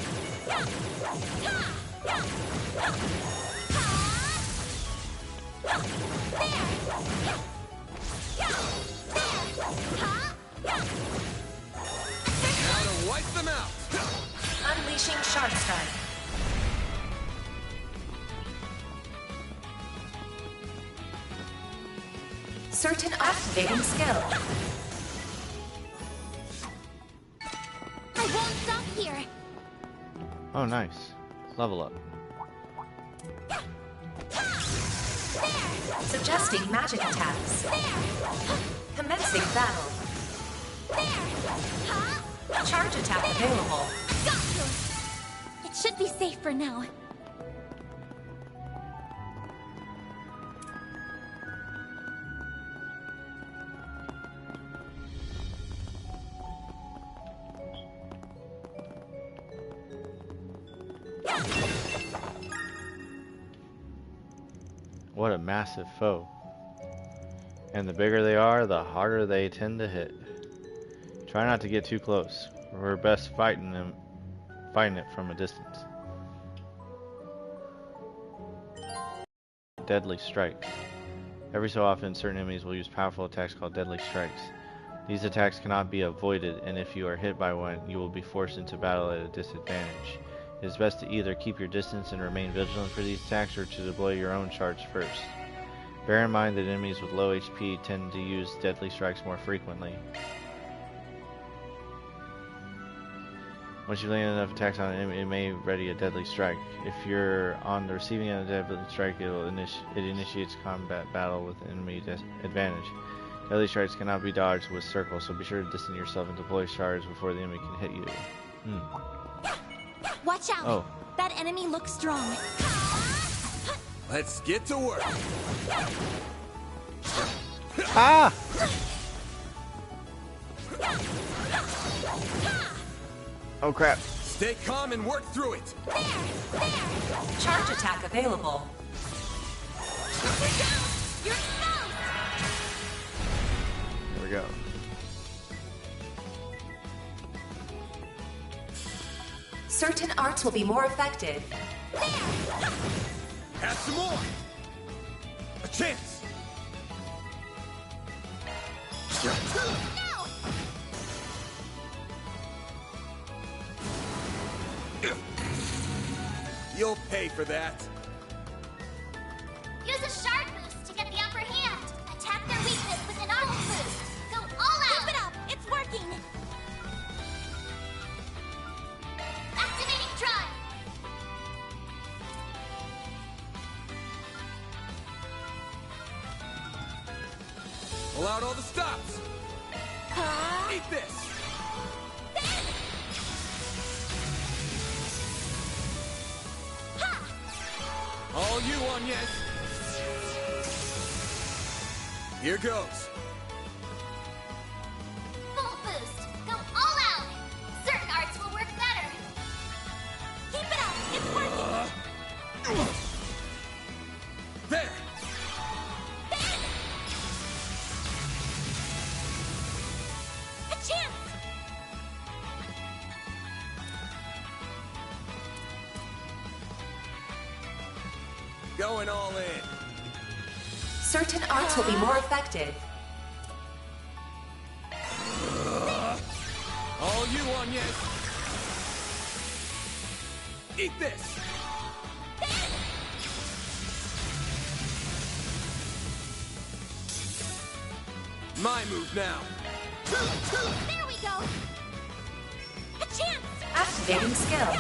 to wipe them out. Unleashing Shark Strike. Certain activating skill. I won't stop here. Oh, nice. Level up. Suggesting magic attacks. Commencing battle. Charge attack available. Got you. It should be safe for now. What a massive foe. And the bigger they are, the harder they tend to hit. Try not to get too close. We're best fighting it from a distance. Deadly strikes. Every so often, certain enemies will use powerful attacks called deadly strikes. These attacks cannot be avoided, and if you are hit by one, you will be forced into battle at a disadvantage. It is best to either keep your distance and remain vigilant for these attacks, or to deploy your own charge first. Bear in mind that enemies with low HP tend to use deadly strikes more frequently. Once you land enough attacks on an enemy, it may ready a deadly strike. If you're on the receiving end of a deadly strike, it initiates combat battle with enemy advantage. Deadly strikes cannot be dodged with circles, so be sure to distance yourself and deploy charge before the enemy can hit you. Watch out! Oh. That enemy looks strong. Let's get to work. Ah! Oh crap. Stay calm and work through it. Charge attack available. You're exposed. There we go. Certain arts will be more effective. Have some more. A chance. You'll pay for that. Use a shard boost to get the upper hand. Attack their weakness with an armor boost. Go all out. Keep it up! It's working! Activating drive. Pull out all the stops. Eat this. All you, Agnes. Here goes. Full boost. Go all out. Certain arts will work better. Keep it up! It's working! There. A chance! Going all in. Certain arts will be more effective. All you, Agnes. Eat this. My move now. There we go! A chance! Activating skill.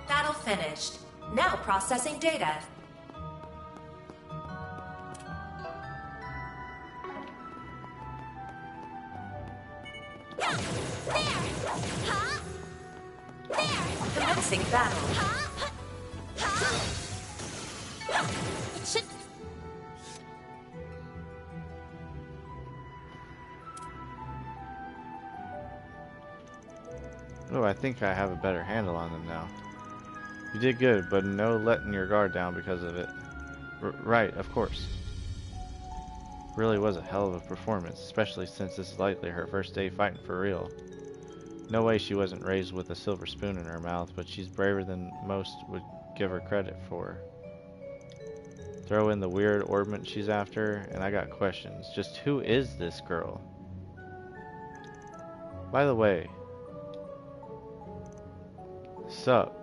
Battle finished. Now processing data. There! Huh? There! Commencing battle. Huh? Huh? It should... Oh, I think I have a better handle on them now. You did good, but no letting your guard down because of it. Right, of course. Really was a hell of a performance, especially since this is likely her first day fighting for real. No way she wasn't raised with a silver spoon in her mouth, but she's braver than most would give her credit for. Throw in the weird orbment she's after, and I got questions. Just who is this girl? By the way, sup?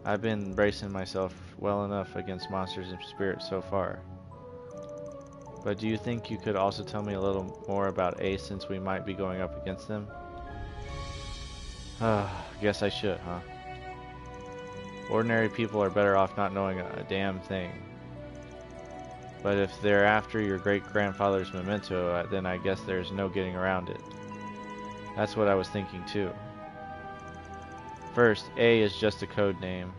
I've been bracing myself well enough against monsters and spirits so far. But do you think you could also tell me a little more about A, since we might be going up against them? Guess I should, huh? Ordinary people are better off not knowing a damn thing. But if they're after your great-grandfather's memento, then I guess there's no getting around it. That's what I was thinking too. First, A is just a code name.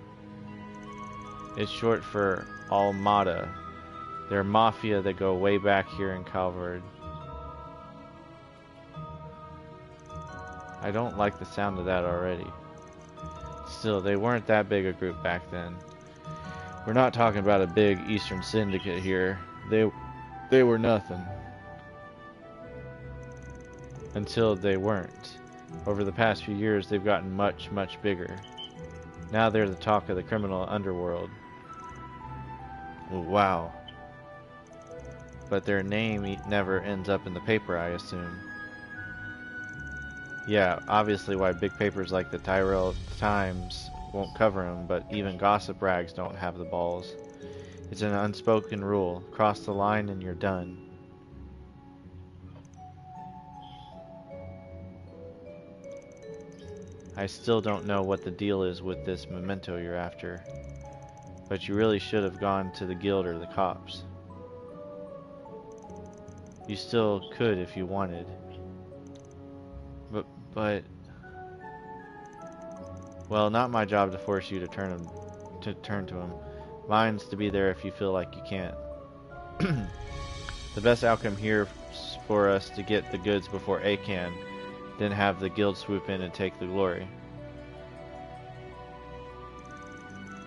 It's short for Almada. They're mafia that go way back here in Calvard. I don't like the sound of that already. Still, they weren't that big a group back then. We're not talking about a big Eastern Syndicate here. They were nothing. Until they weren't. Over the past few years, they've gotten much, much bigger. Now they're the talk of the criminal underworld. Wow. But their name never ends up in the paper, I assume. Yeah, obviously why big papers like the Tyrell Times won't cover them, but even gossip rags don't have the balls. It's an unspoken rule. Cross the line and you're done. I still don't know what the deal is with this memento you're after, but you really should have gone to the guild or the cops. You still could if you wanted. But well, not my job to force you to turn to him. Mine's to be there if you feel like you can't. The best outcome here is for us to get the goods before A can, then have the guild swoop in and take the glory.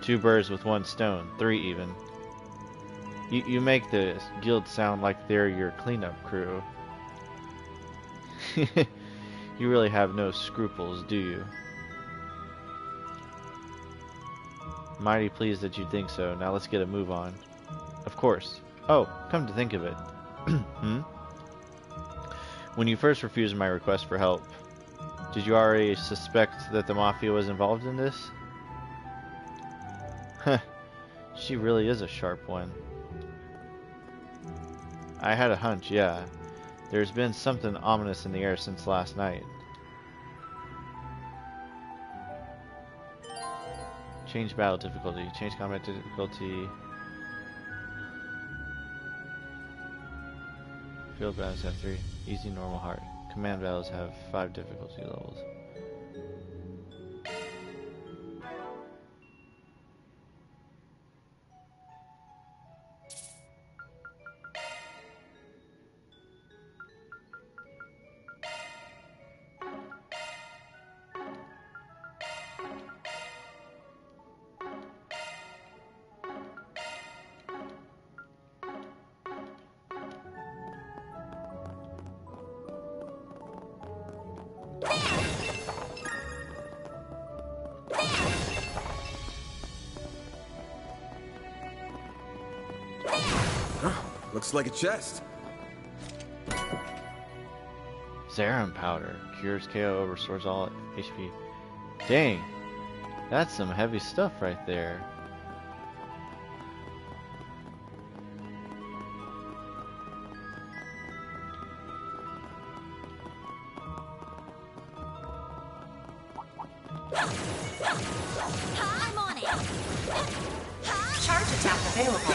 2 birds with 1 stone, 3 even. You make the guild sound like they're your cleanup crew. You really have no scruples, do you? Mighty pleased that you think so. Now let's get a move on. Of course. Oh, come to think of it. When you first refused my request for help, did you already suspect that the Mafia was involved in this? Huh. She really is a sharp one. I had a hunch, yeah. There's been something ominous in the air since last night. Change battle difficulty. Change combat difficulty. Field battles have 3. Easy, normal, hard. Command battles have 5 difficulty levels. Looks like a chest. Serum powder. Cures KO, restores all HP. Dang. That's some heavy stuff right there. I'm on it. Charge attack available.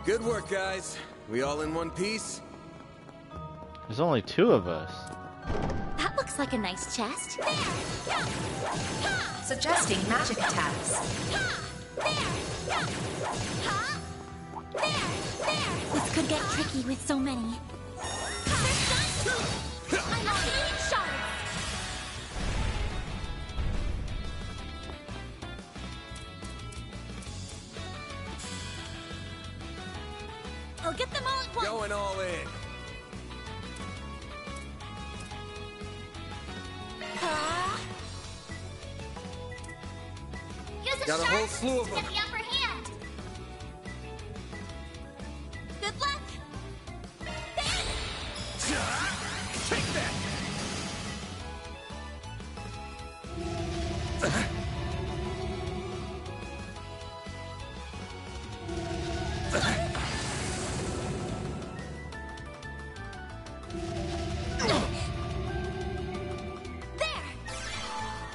Good work, guys. We all in one piece? There's only 2 of us. That looks like a nice chest. Suggesting magic attacks. This could get tricky with so many. I'm on it. Shards. I'll get them all at once. Going all in. Use a Got a sharp whole slew of to them. get the upper hand. Take that!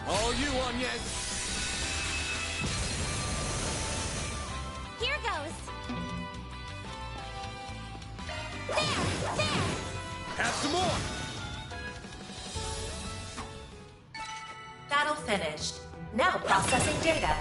All you, Onias! Here goes. There! Have some more! Battle finished. Now processing data.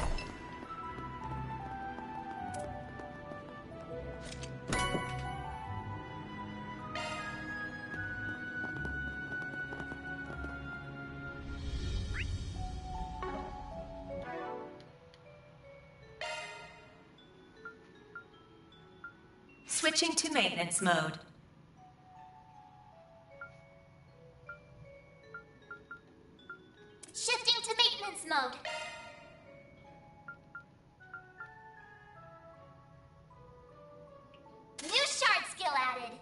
Switching to maintenance mode. Shifting to maintenance mode. New shard skill added.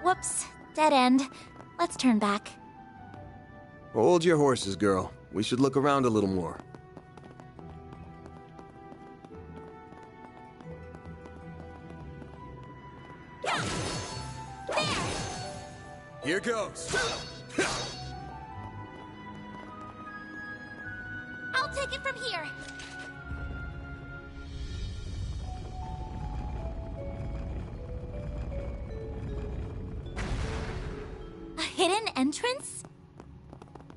Whoops, dead end. Let's turn back. Hold your horses, girl. We should look around a little more. Here goes. I'll take it from here. A hidden entrance?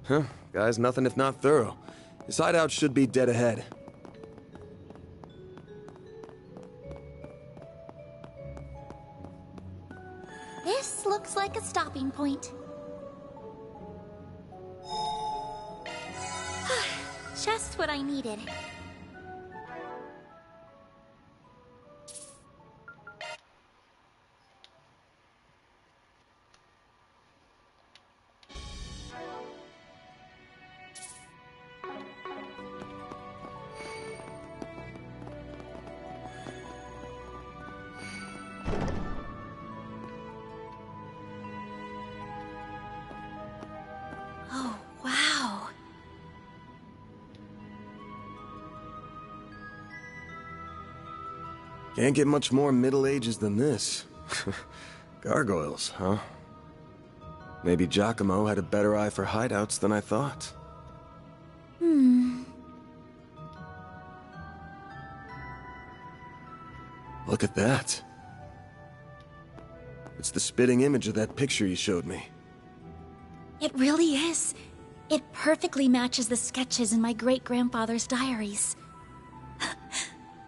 Huh. Guy's nothing if not thorough. His hideout should be dead ahead. This looks like a stopping point. Just what I needed. Oh, wow. Can't get much more Middle Ages than this. Gargoyles, huh? Maybe Giacomo had a better eye for hideouts than I thought. Look at that. It's the spitting image of that picture you showed me. It really is. It perfectly matches the sketches in my great-grandfather's diaries.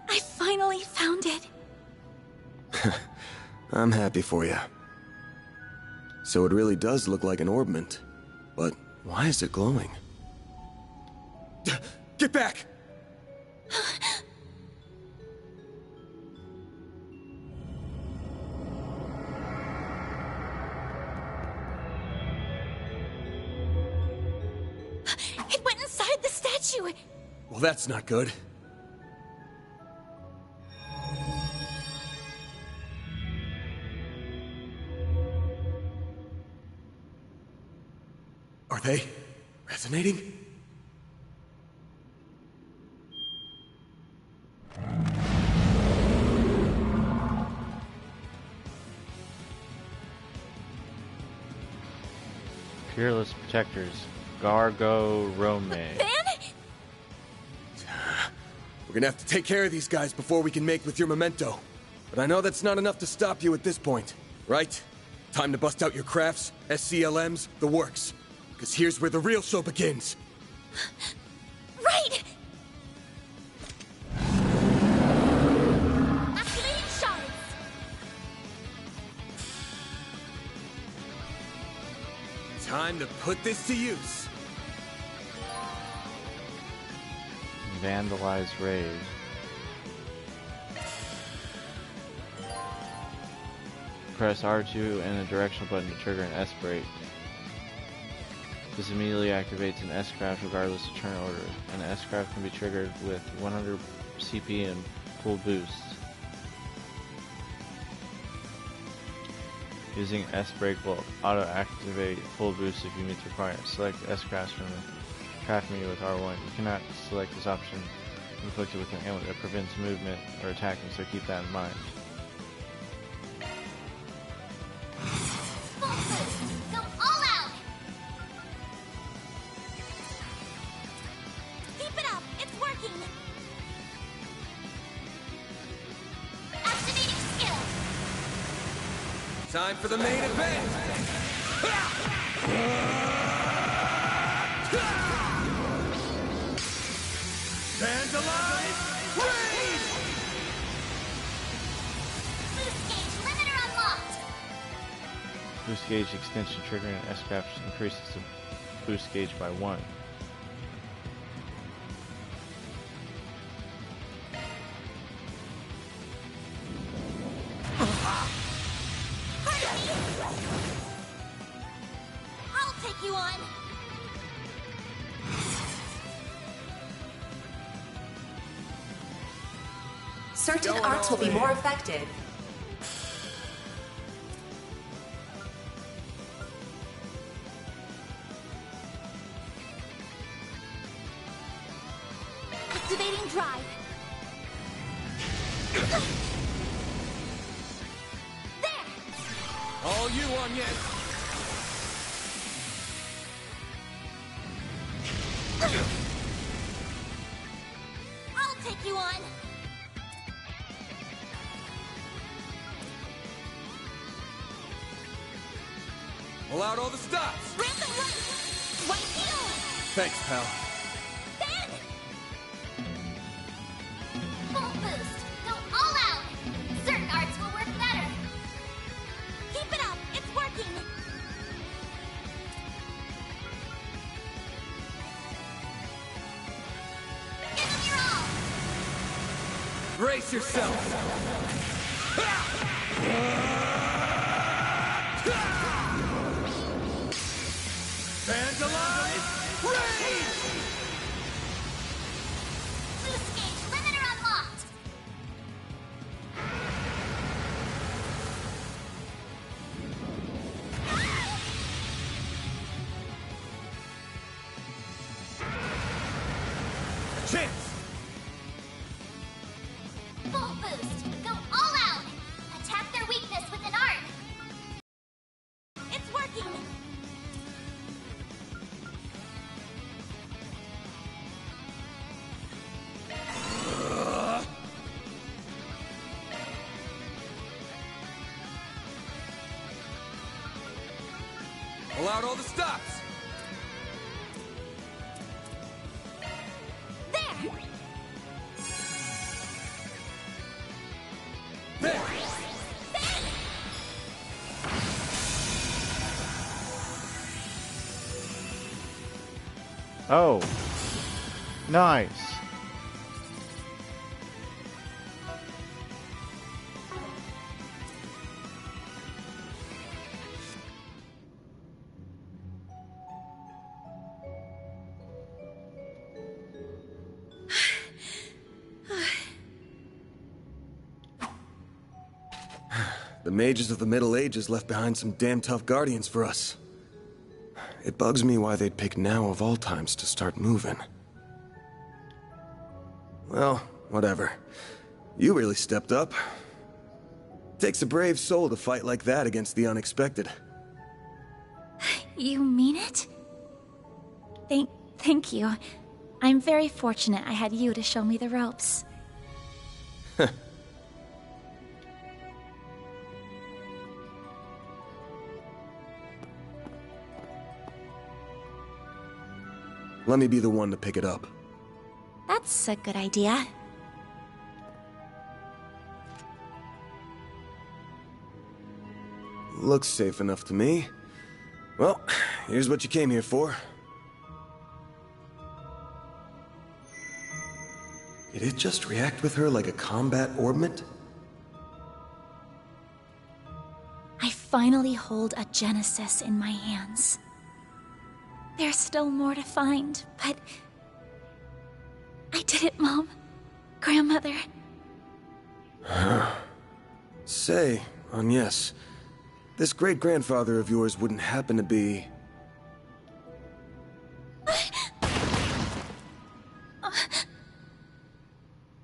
I finally found it. I'm happy for you. So it really does look like an orbment. But why is it glowing? Get back! It went inside the statue! Well, that's not good. Are they resonating? Peerless Protectors. Gargo Rome. Van? We're gonna have to take care of these guys before we can make with your memento. But I know that's not enough to stop you at this point, right? Time to bust out your crafts, SCLMs, the works. Because here's where the real show begins. Right! Activating shards! Time to put this to use. Vandalize raid. Press R2 and the directional button to trigger an S-brake. This immediately activates an S-craft regardless of turn order. An S-craft can be triggered with 100 CP and full boost. Using S-brake will auto-activate full boost if you meet the requirements. Select S-crafts from the craft menu with R1. You cannot select this option inflicted with an ailment that prevents movement or attacking, so keep that in mind. Go all out! Keep it up! It's working! Activating skill! Time for the main event! Vandalize! Raid! Boost gauge limiter unlocked! Boost gauge extension triggering an S-craft increases the boost gauge by 1. I'll take you on! Certain arts will be more effective. Activating drive! There! All you on yet? I'll take you on! Pull out all the stops! Ramp and right! White heel! Thanks, pal. Then! Full boost! Go all out! Certain arts will work better! Keep it up! It's working! Give them your all! Brace yourself! Vandalize! Raid! Boost gauge limiter unlocked! Chance! Full boost! Go all out! Attack their weakness with an art! It's working! Pull out all the stops! There! There! Oh! Nice! The mages of the Middle Ages left behind some damn tough guardians for us. It bugs me why they'd pick now of all times to start moving. Well, whatever. You really stepped up. Takes a brave soul to fight like that against the unexpected. You mean it? Thank you. I'm very fortunate I had you to show me the ropes. Let me be the one to pick it up. That's a good idea. Looks safe enough to me. Well, here's what you came here for. Did it just react with her like a combat orbment? I finally hold a Genesis in my hands. There's still more to find, but... I did it, Mom. Grandmother. Say, Agnes, this great-grandfather of yours wouldn't happen to be...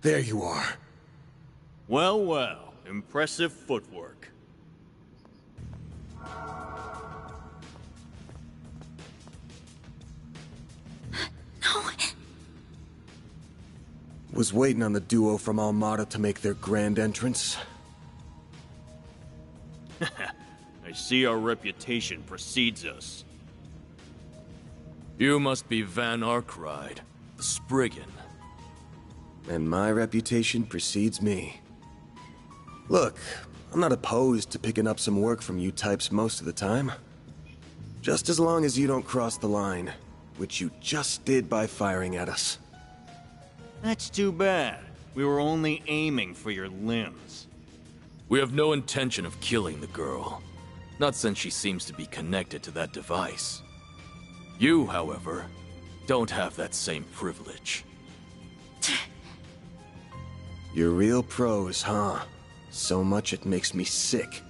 There you are. Well, well. Impressive footwork. No. Was waiting on the duo from Almada to make their grand entrance. I see our reputation precedes us. You must be Van Arkride, the Spriggan. And my reputation precedes me. Look, I'm not opposed to picking up some work from you types most of the time. Just as long as you don't cross the line, which you just did by firing at us. That's too bad. We were only aiming for your limbs. We have no intention of killing the girl. Not since she seems to be connected to that device. You, however, don't have that same privilege. You're real pros, huh? So much it makes me sick.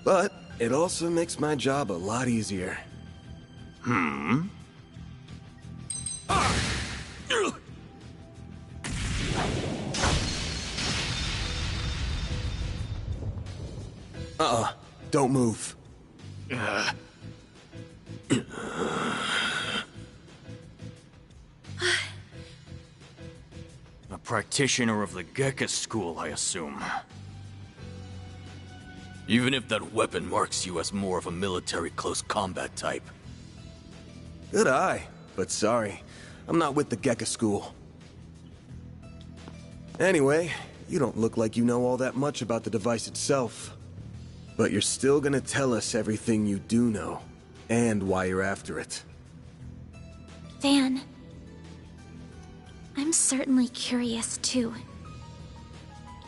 But it also makes my job a lot easier. Hmm? Don't move. A practitioner of the Gekka school, I assume. Even if that weapon marks you as more of a military close combat type. Good eye, but sorry. I'm not with the Gekka school. Anyway, you don't look like you know all that much about the device itself. But you're still gonna tell us everything you do know, and why you're after it. Van. I'm certainly curious, too.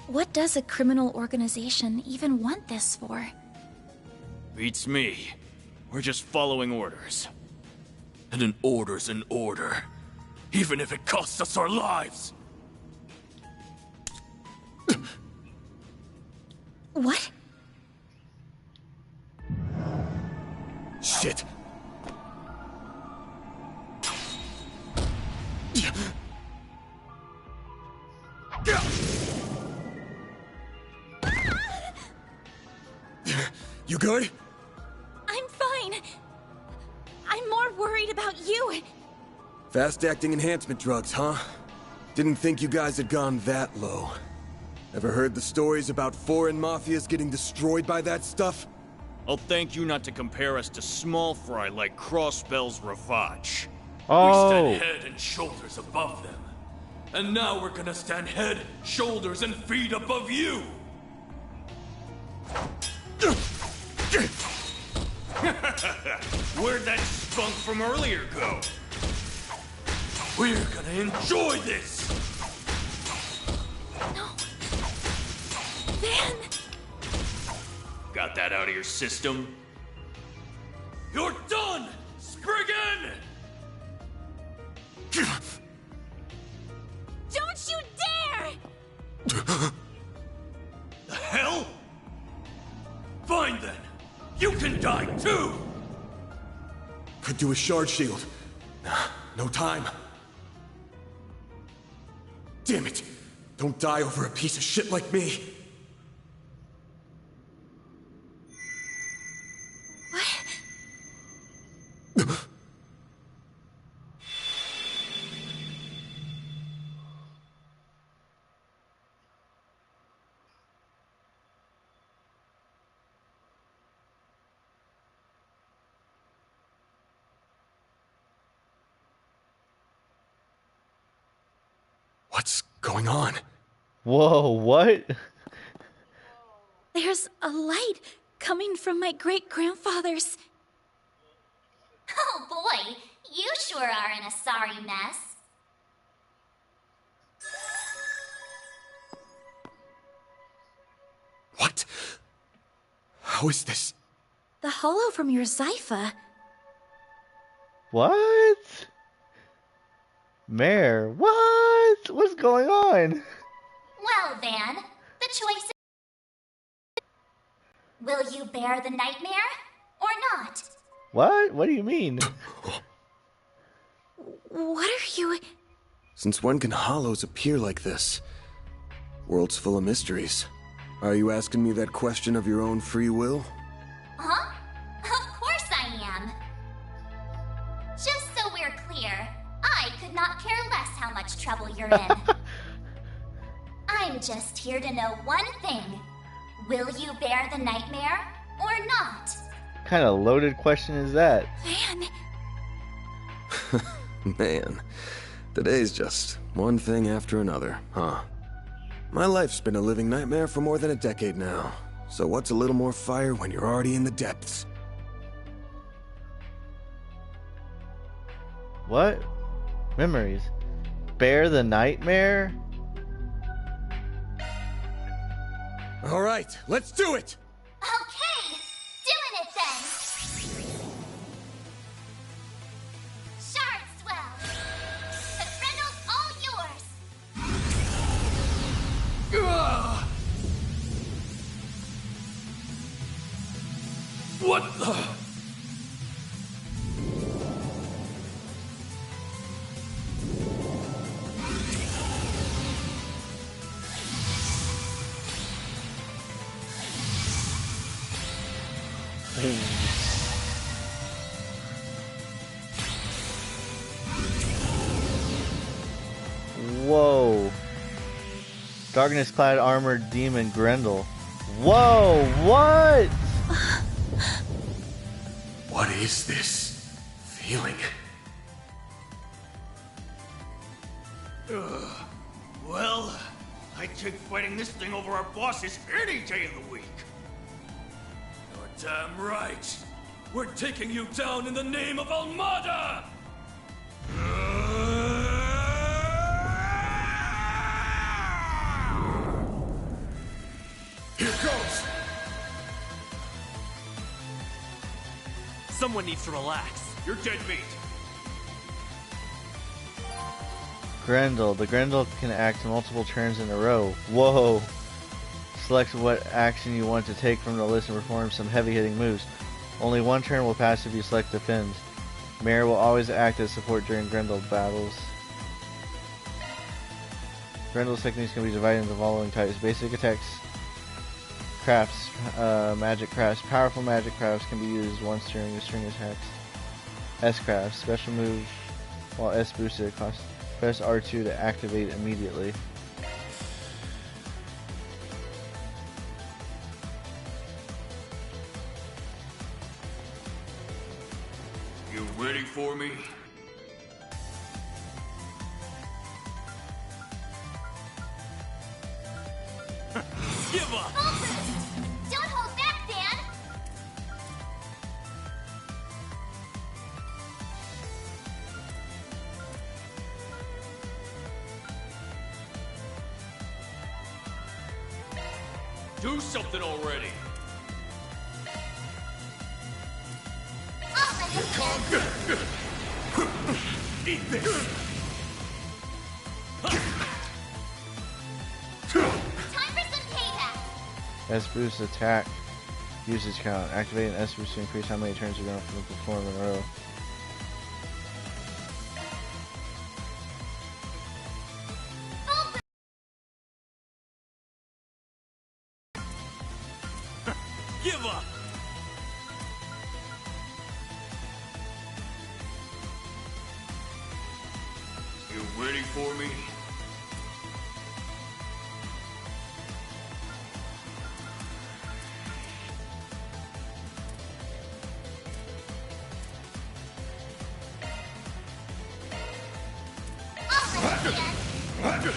What does a criminal organization even want this for? Beats me. We're just following orders. And an order's an order. Even if it costs us our lives! What? Shit! You good? I'm fine. I'm more worried about you. Fast-acting enhancement drugs, huh? Didn't think you guys had gone that low. Ever heard the stories about foreign mafias getting destroyed by that stuff? I'll thank you not to compare us to small fry like Crossbell's Ravage. We stand head and shoulders above them. And now we're gonna stand head, shoulders, and feet above you! Where'd that skunk from earlier go? We're gonna enjoy this! No. Van! Got that out of your system? You're done, Spriggan! Don't you dare! The hell? Fine then. You can die too! Could do a shard shield. Nah, no time. Damn it! Don't die over a piece of shit like me! going on? Whoa, what? There's a light coming from my great-grandfather's. Oh boy, you sure are in a sorry mess. What? How is this? The hollow from your Zypha. What? Mare, what? What's going on? Well, Van, the choice is... Will you bear the nightmare, or not? What? What do you mean? What are you... Since when can hollows appear like this? World's full of mysteries. Are you asking me that question of your own free will? Huh? Of course I am. Just so we're clear, I could not care less how much trouble you're in. I'm just here to know one thing. Will you bear the nightmare, or not? What kind of loaded question is that? Van. Man, today's just one thing after another, huh? My life's been a living nightmare for more than a decade now. So what's a little more fire when you're already in the depths? What? Memories. Bear the nightmare? All right, let's do it! Okay, doing it then. Shardswell. The Grendel's all yours. What the? Whoa. Darkness-clad armored demon Grendel. Whoa, what? What is this feeling? Well, I'd take fighting this thing over our bosses any day of the week. You're damn right. We're taking you down in the name of Almada! Here goes! Someone needs to relax. You're dead meat. Grendel. The Grendel can act multiple turns in a row. Whoa. Select what action you want to take from the list and perform some heavy-hitting moves. Only one turn will pass if you select defend. Mare will always act as support during Grendel battles. Grendel's techniques can be divided into the following types. Basic attacks, crafts, magic crafts. Powerful magic crafts can be used once during a string of attacks. S crafts, special moves while S boosted. Press R2 to activate immediately. You ready for me? Give up! Don't hold back, Dan! Do something already! I'll let you Eat this! Time for some payback! S boost attack usage count. Activate an S boost to increase how many turns you're going to perform in a row. Give up! You ready for me? I'll let you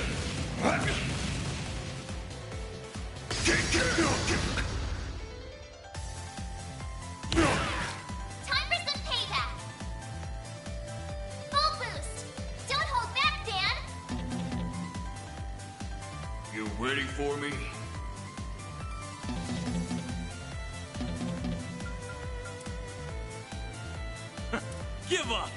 give up!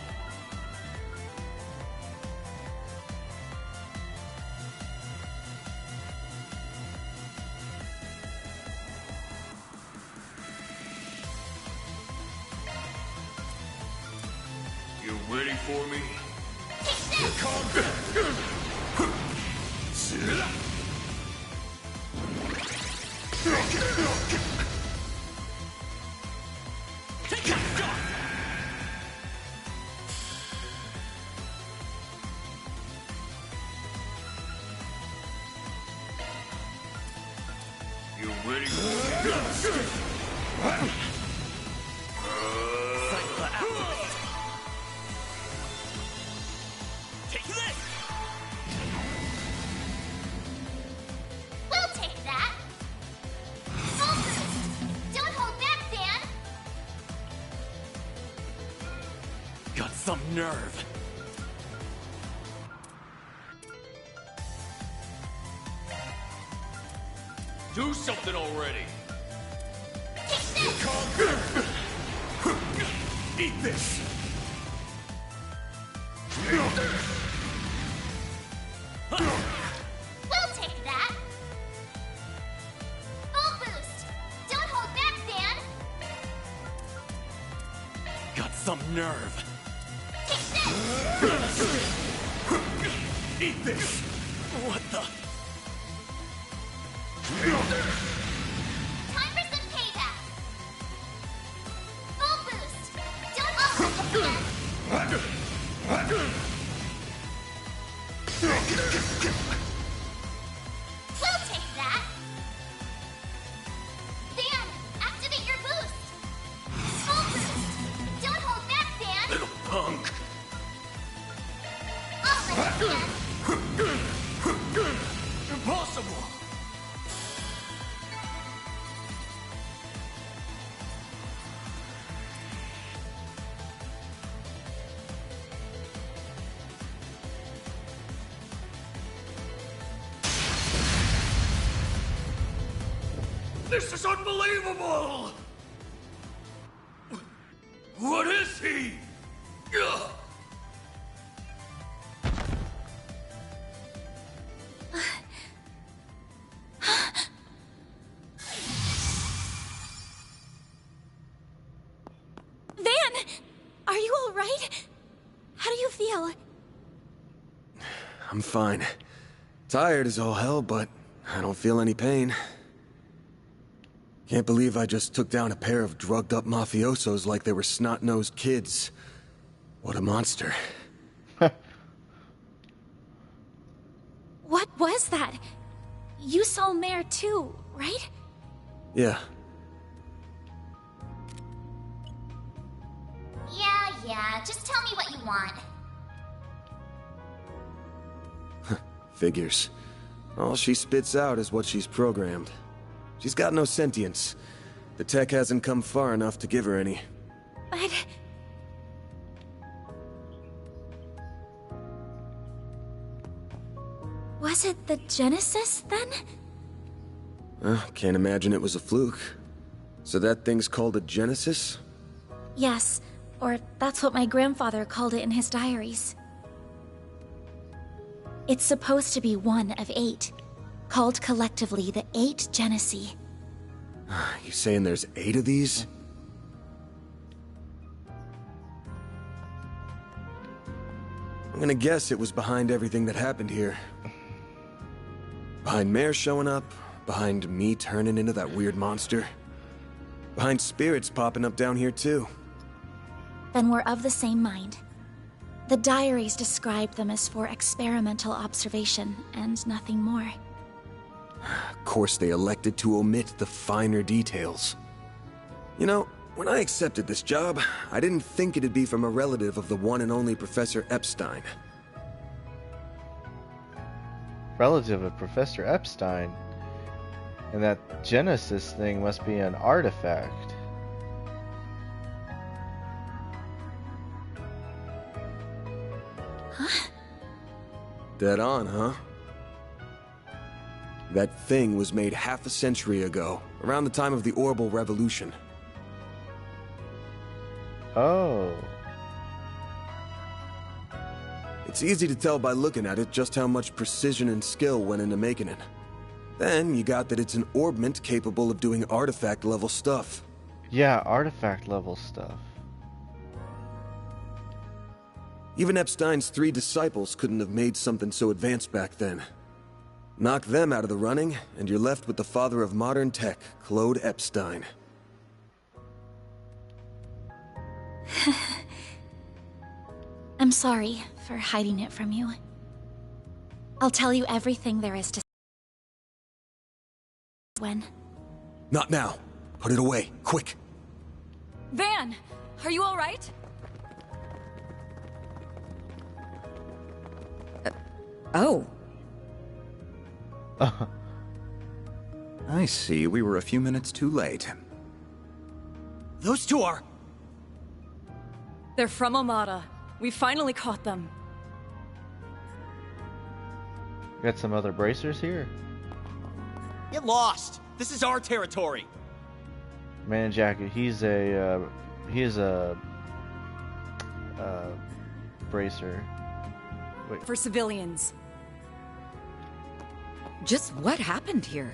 You ready for me? You ready for me? Take this! We'll take that! Full boost! Don't hold back, Dan! Got some nerve. Do something already! Eat this! We'll take that! Full boost! Don't hold back, Dan! Got some nerve. Eat this! What the? Time for some payback! Full boost! Don't hold back, Dan! We'll take that! Dan, activate your boost! Full boost! Don't hold back, Dan! Little punk. I'll let you, Dan! Impossible! This is unbelievable! What is he? Ugh. Van! Are you alright? How do you feel? I'm fine. Tired as all hell, but I don't feel any pain. Can't believe I just took down a pair of drugged-up mafiosos like they were snot-nosed kids. What a monster. What was that? You saw Mare too, right? Yeah. Yeah, just tell me what you want. Figures. All she spits out is what she's programmed. She's got no sentience. The tech hasn't come far enough to give her any. But... was it the Genesis, then? Can't imagine it was a fluke. So that thing's called a Genesis? Yes, or that's what my grandfather called it in his diaries. It's supposed to be one of 8, called collectively the 8 Genesee. You saying there's 8 of these? I'm gonna guess it was behind everything that happened here. Behind Mare showing up, behind me turning into that weird monster. Behind spirits popping up down here too. Then we're of the same mind. The diaries described them as for experimental observation, and nothing more. Of course they elected to omit the finer details. You know, when I accepted this job, I didn't think it'd be from a relative of the one and only Professor Epstein. Relative of Professor Epstein? And that Genesis thing must be an artifact. Huh? Dead on, huh? That thing was made half a century ago, around the time of the Orbital Revolution. Oh. It's easy to tell by looking at it just how much precision and skill went into making it. Then you got that it's an orbment capable of doing artifact-level stuff. Yeah, artifact-level stuff. Even Epstein's 3 disciples couldn't have made something so advanced back then. Knock them out of the running, and you're left with the father of modern tech, Claude Epstein. I'm sorry for hiding it from you. I'll tell you everything there is to when. Not now. Put it away, quick. Van, are you all right? Oh. I see. We were a few minutes too late. Those two are... They're from Omada. We finally caught them. Got some other bracers here. Get lost! This is our territory! Man Jacket, he's a bracer. Wait. For civilians. Just what happened here?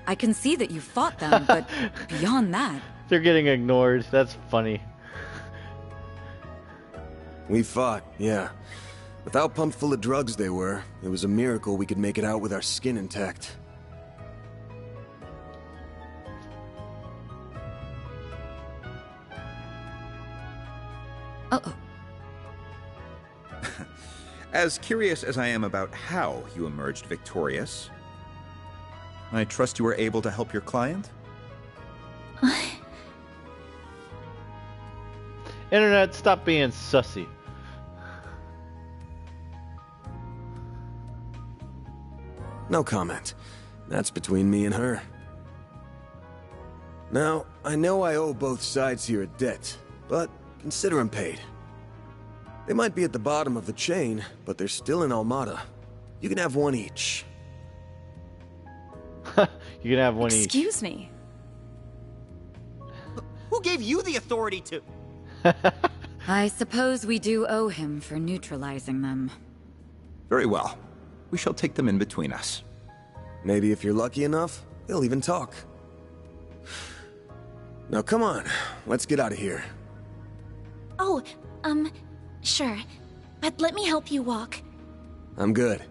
I can see that you fought them, but beyond that... They're getting ignored. That's funny. We fought, yeah. With how pumped full of drugs they were, it was a miracle we could make it out with our skin intact. Uh-oh. As curious as I am about how you emerged victorious, I trust you were able to help your client? Internet, stop being sussy. No comment. That's between me and her. Now, I know I owe both sides here a debt, but consider them paid. They might be at the bottom of the chain, but they're still in Almada. You can have one each. You can have one each. Excuse me. Who gave you the authority to... I suppose we do owe him for neutralizing them. Very well. We shall take them in between us. Maybe if you're lucky enough, they'll even talk. Now come on, let's get out of here. Oh, sure. But let me help you walk. I'm good.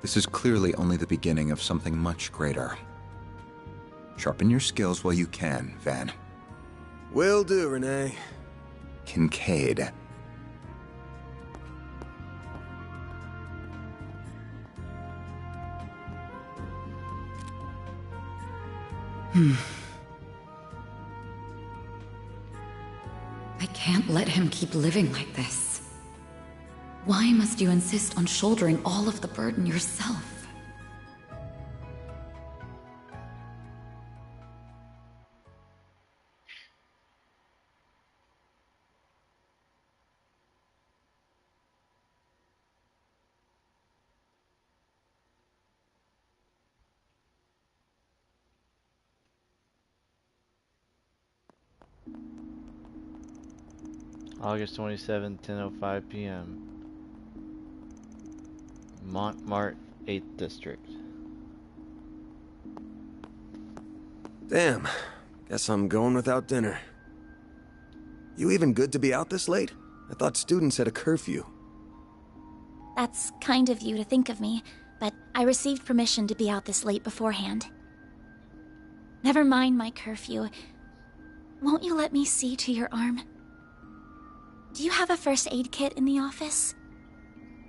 This is clearly only the beginning of something much greater. Sharpen your skills while you can, Van. Will do, Renee. Kincaid. I can't let him keep living like this. Why must you insist on shouldering all of the burden yourself? August 27, 10:05 p.m. Montmartre, 8th District. Damn. Guess I'm going without dinner. You even good to be out this late? I thought students had a curfew. That's kind of you to think of me, but I received permission to be out this late beforehand. Never mind my curfew. Won't you let me see to your arm? Do you have a first aid kit in the office?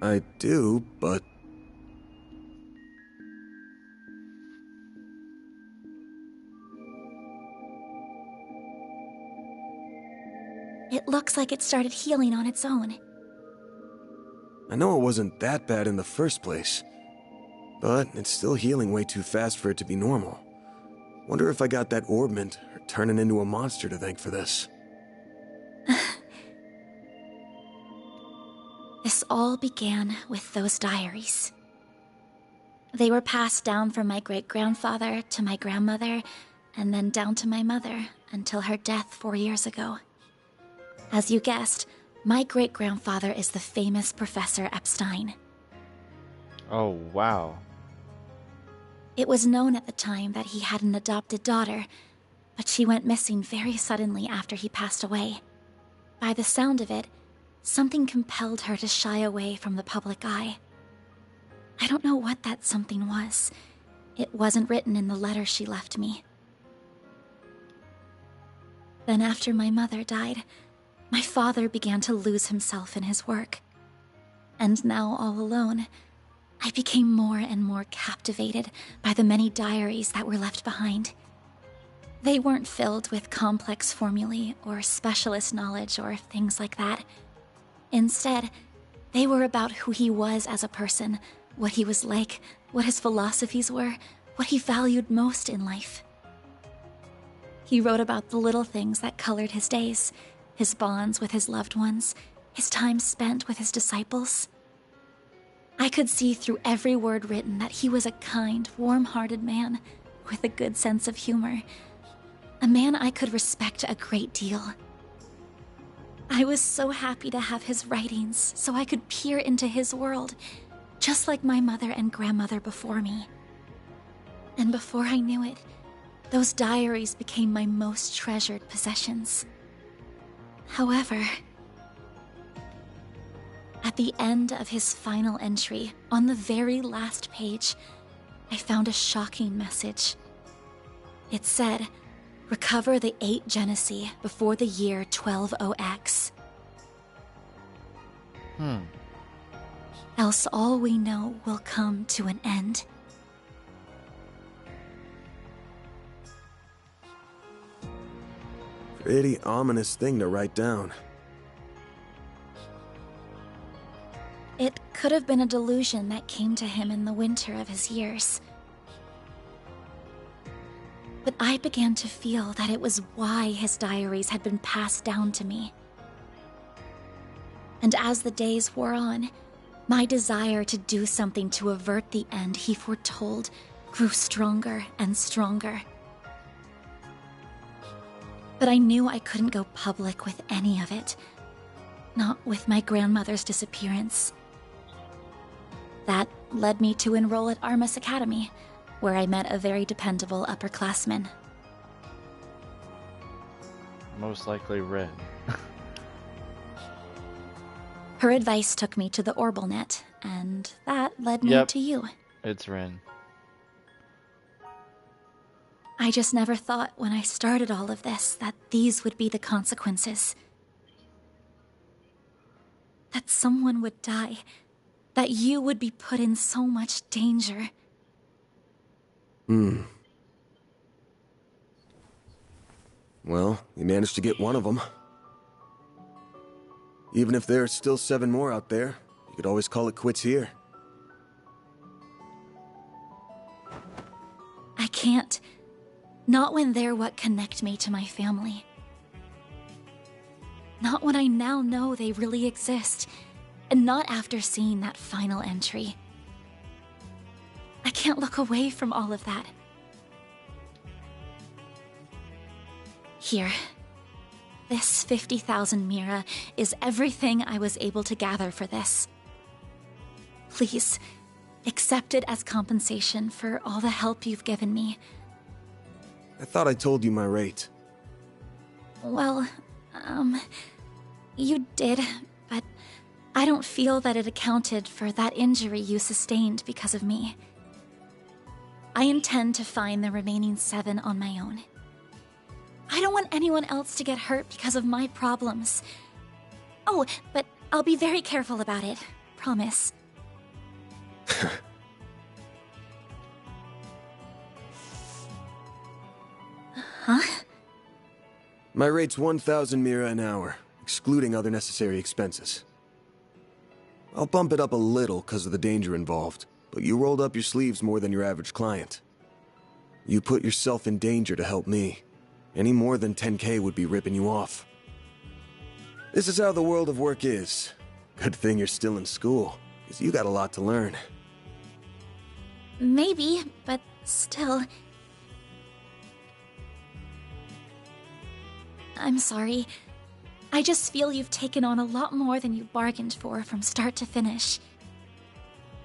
I do, but... It looks like it started healing on its own. I know it wasn't that bad in the first place, but it's still healing way too fast for it to be normal. Wonder if I got that orbment or turning into a monster to thank for this. This all began with those diaries. They were passed down from my great-grandfather to my grandmother, and then down to my mother until her death 4 years ago. As you guessed, my great-grandfather is the famous Professor Epstein. Oh, wow. It was known at the time that he had an adopted daughter, but she went missing very suddenly after he passed away. By the sound of it, something compelled her to shy away from the public eye. I don't know what that something was. It wasn't written in the letter she left me. Then after my mother died, my father began to lose himself in his work. And now all alone, I became more and more captivated by the many diaries that were left behind. They weren't filled with complex formulae or specialist knowledge or things like that. Instead, they were about who he was as a person, what he was like, what his philosophies were, what he valued most in life. He wrote about the little things that colored his days, his bonds with his loved ones, his time spent with his disciples. I could see through every word written that he was a kind, warm-hearted man with a good sense of humor. A man I could respect a great deal. I was so happy to have his writings so I could peer into his world, just like my mother and grandmother before me. And before I knew it, those diaries became my most treasured possessions. However, at the end of his final entry, on the very last page, I found a shocking message. It said, "Recover the 8 Genesee before the year 120X. Else all we know will come to an end." Pretty ominous thing to write down. It could have been a delusion that came to him in the winter of his years. But I began to feel that it was why his diaries had been passed down to me. And as the days wore on, my desire to do something to avert the end he foretold grew stronger and stronger. But I knew I couldn't go public with any of it. Not with my grandmother's disappearance. That led me to enroll at Armus Academy, where I met a very dependable upperclassman. Most likely Ren. Her advice took me to the Orbalnet, and that led me to you. It's Ren. I just never thought when I started all of this that these would be the consequences. That someone would die. That you would be put in so much danger. Well, you managed to get one of them. Even if there are still 7 more out there, you could always call it quits here. I can't. Not when they're what connect me to my family. Not when I now know they really exist. And not after seeing that final entry. I can't look away from all of that. Here. This 50,000 Mira is everything I was able to gather for this. Please, accept it as compensation for all the help you've given me. I thought I told you my rate. Well, you did, but I don't feel that it accounted for that injury you sustained because of me. I intend to find the remaining 7 on my own. I don't want anyone else to get hurt because of my problems. Oh, but I'll be very careful about it. Promise. Huh? My rate's 1,000 Mira an hour, excluding other necessary expenses. I'll bump it up a little because of the danger involved, but you rolled up your sleeves more than your average client. You put yourself in danger to help me. Any more than 10K would be ripping you off. This is how the world of work is. Good thing you're still in school, because you got a lot to learn. Maybe, but still... I'm sorry. I just feel you've taken on a lot more than you bargained for from start to finish.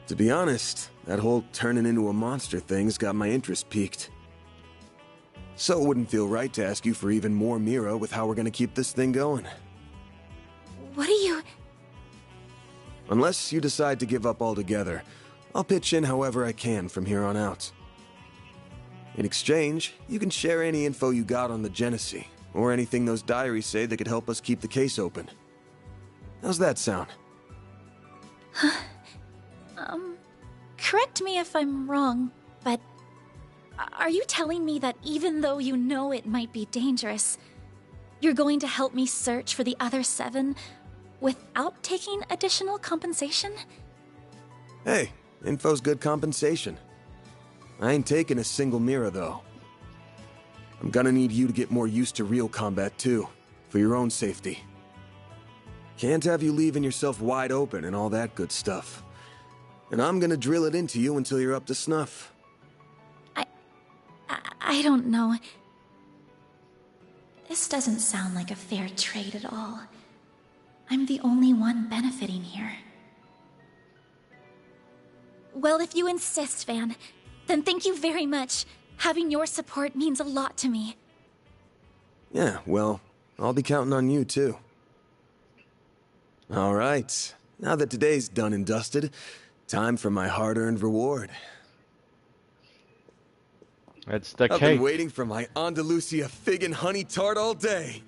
To be honest, that whole turning into a monster thing's got my interest piqued. So it wouldn't feel right to ask you for even more Mira with how we're gonna keep this thing going. What are you... Unless you decide to give up altogether, I'll pitch in however I can from here on out. In exchange, you can share any info you got on the Genesee, or anything those diaries say that could help us keep the case open. How's that sound? Correct me if I'm wrong, but are you telling me that even though you know it might be dangerous, you're going to help me search for the other 7 without taking additional compensation? Hey, info's good compensation. I ain't taking a single Mira, though. I'm gonna need you to get more used to real combat, too, for your own safety. Can't have you leaving yourself wide open and all that good stuff. And I'm gonna drill it into you until you're up to snuff. I don't know. This doesn't sound like a fair trade at all. I'm the only one benefiting here. Well, if you insist, Van, then thank you very much. Having your support means a lot to me. Yeah, well, I'll be counting on you, too. All right, now that today's done and dusted, time for my hard-earned reward. That's the I've cake. been waiting for my Andalusia fig and honey tart all day.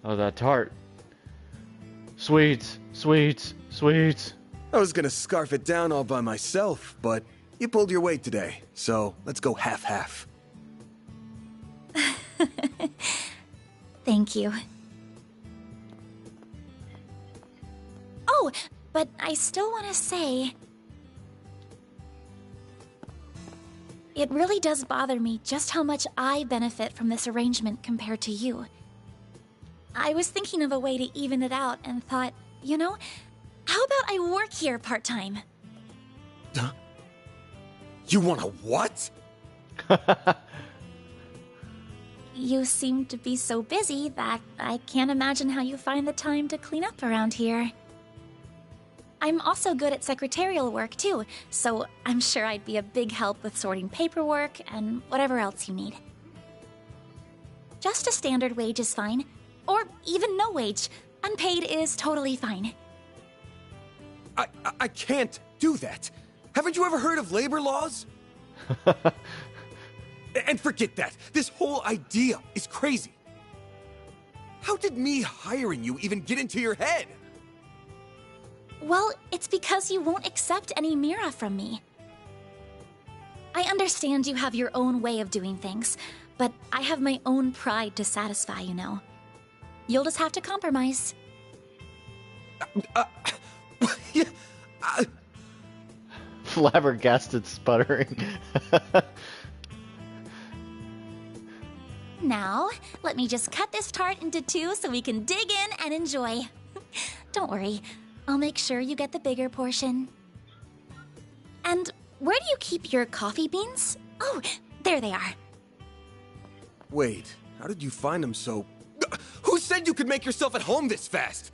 Oh, that tart. Sweets, sweets, sweets. I was gonna scarf it down all by myself, but you pulled your weight today, so let's go half-half. Thank you. Oh, but I still want to say... It really does bother me just how much I benefit from this arrangement compared to you. I was thinking of a way to even it out and thought, you know, how about I work here part-time? You want a what? You seem to be so busy that I can't imagine how you find the time to clean up around here. I'm also good at secretarial work too, so I'm sure I'd be a big help with sorting paperwork and whatever else you need. Just a standard wage is fine, or even no wage. Unpaid is totally fine. I can't do that. Haven't you ever heard of labor laws? And forget that. This whole idea is crazy. How did me hiring you even get into your head? Well, it's because you won't accept any Mira from me. I understand you have your own way of doing things, but I have my own pride to satisfy, you know. You'll just have to compromise. Flabbergasted sputtering. Now, let me just cut this tart into 2 so we can dig in and enjoy. Don't worry, I'll make sure you get the bigger portion. And where do you keep your coffee beans? Oh, there they are. Wait, how did you find them so... Who said you could make yourself at home this fast?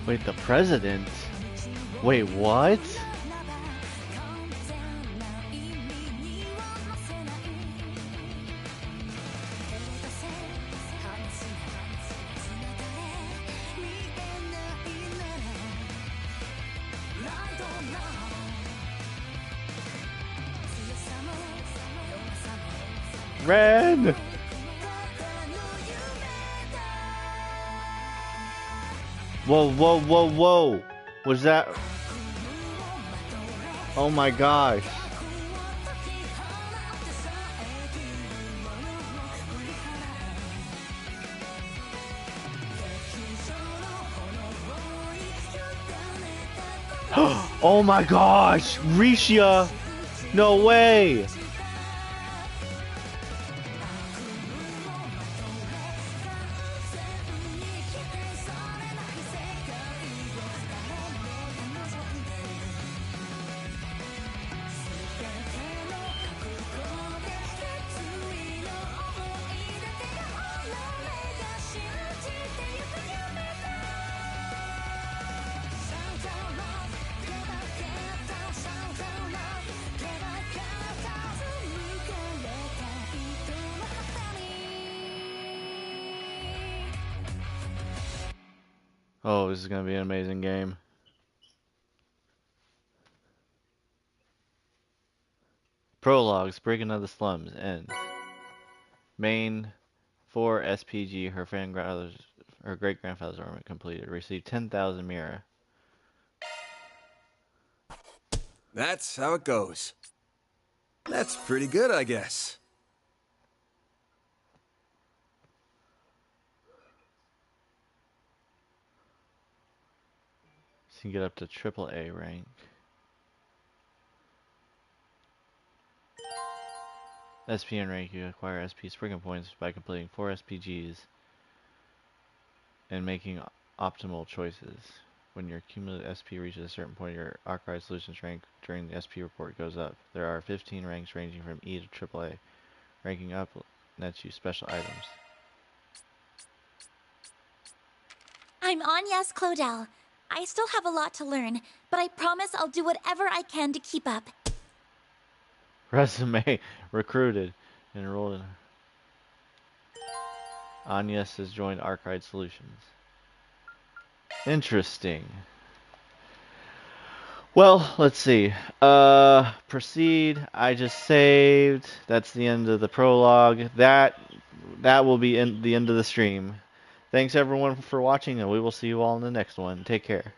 Wait, the president? Wait, what? Ren! Whoa, whoa, whoa, whoa! Was that... Oh my gosh. Oh my gosh! Risha! No way! Oh, this is going to be an amazing game. Prologues, Breaking of the Slums, end. Main 4 SPG, her great-grandfather's ornament completed. Received 10,000 Mira. That's how it goes. That's pretty good, I guess. So you can get up to AAA rank. SPN rank, you acquire SP Spriggan points by completing 4 SPGs and making optimal choices. When your cumulative SP reaches a certain point, your Archive Solutions rank during the SP report goes up. There are 15 ranks ranging from E to AAA. Ranking up nets you special items. I'm Agnes Claudel. I still have a lot to learn, but I promise I'll do whatever I can to keep up. Resume recruited, enrolled in. Agnes has joined Archive Solutions. Interesting. Well, let's see. Proceed. I just saved. That's the end of the prologue. That will be the end of the stream. Thanks everyone for watching, and we will see you all in the next one. Take care.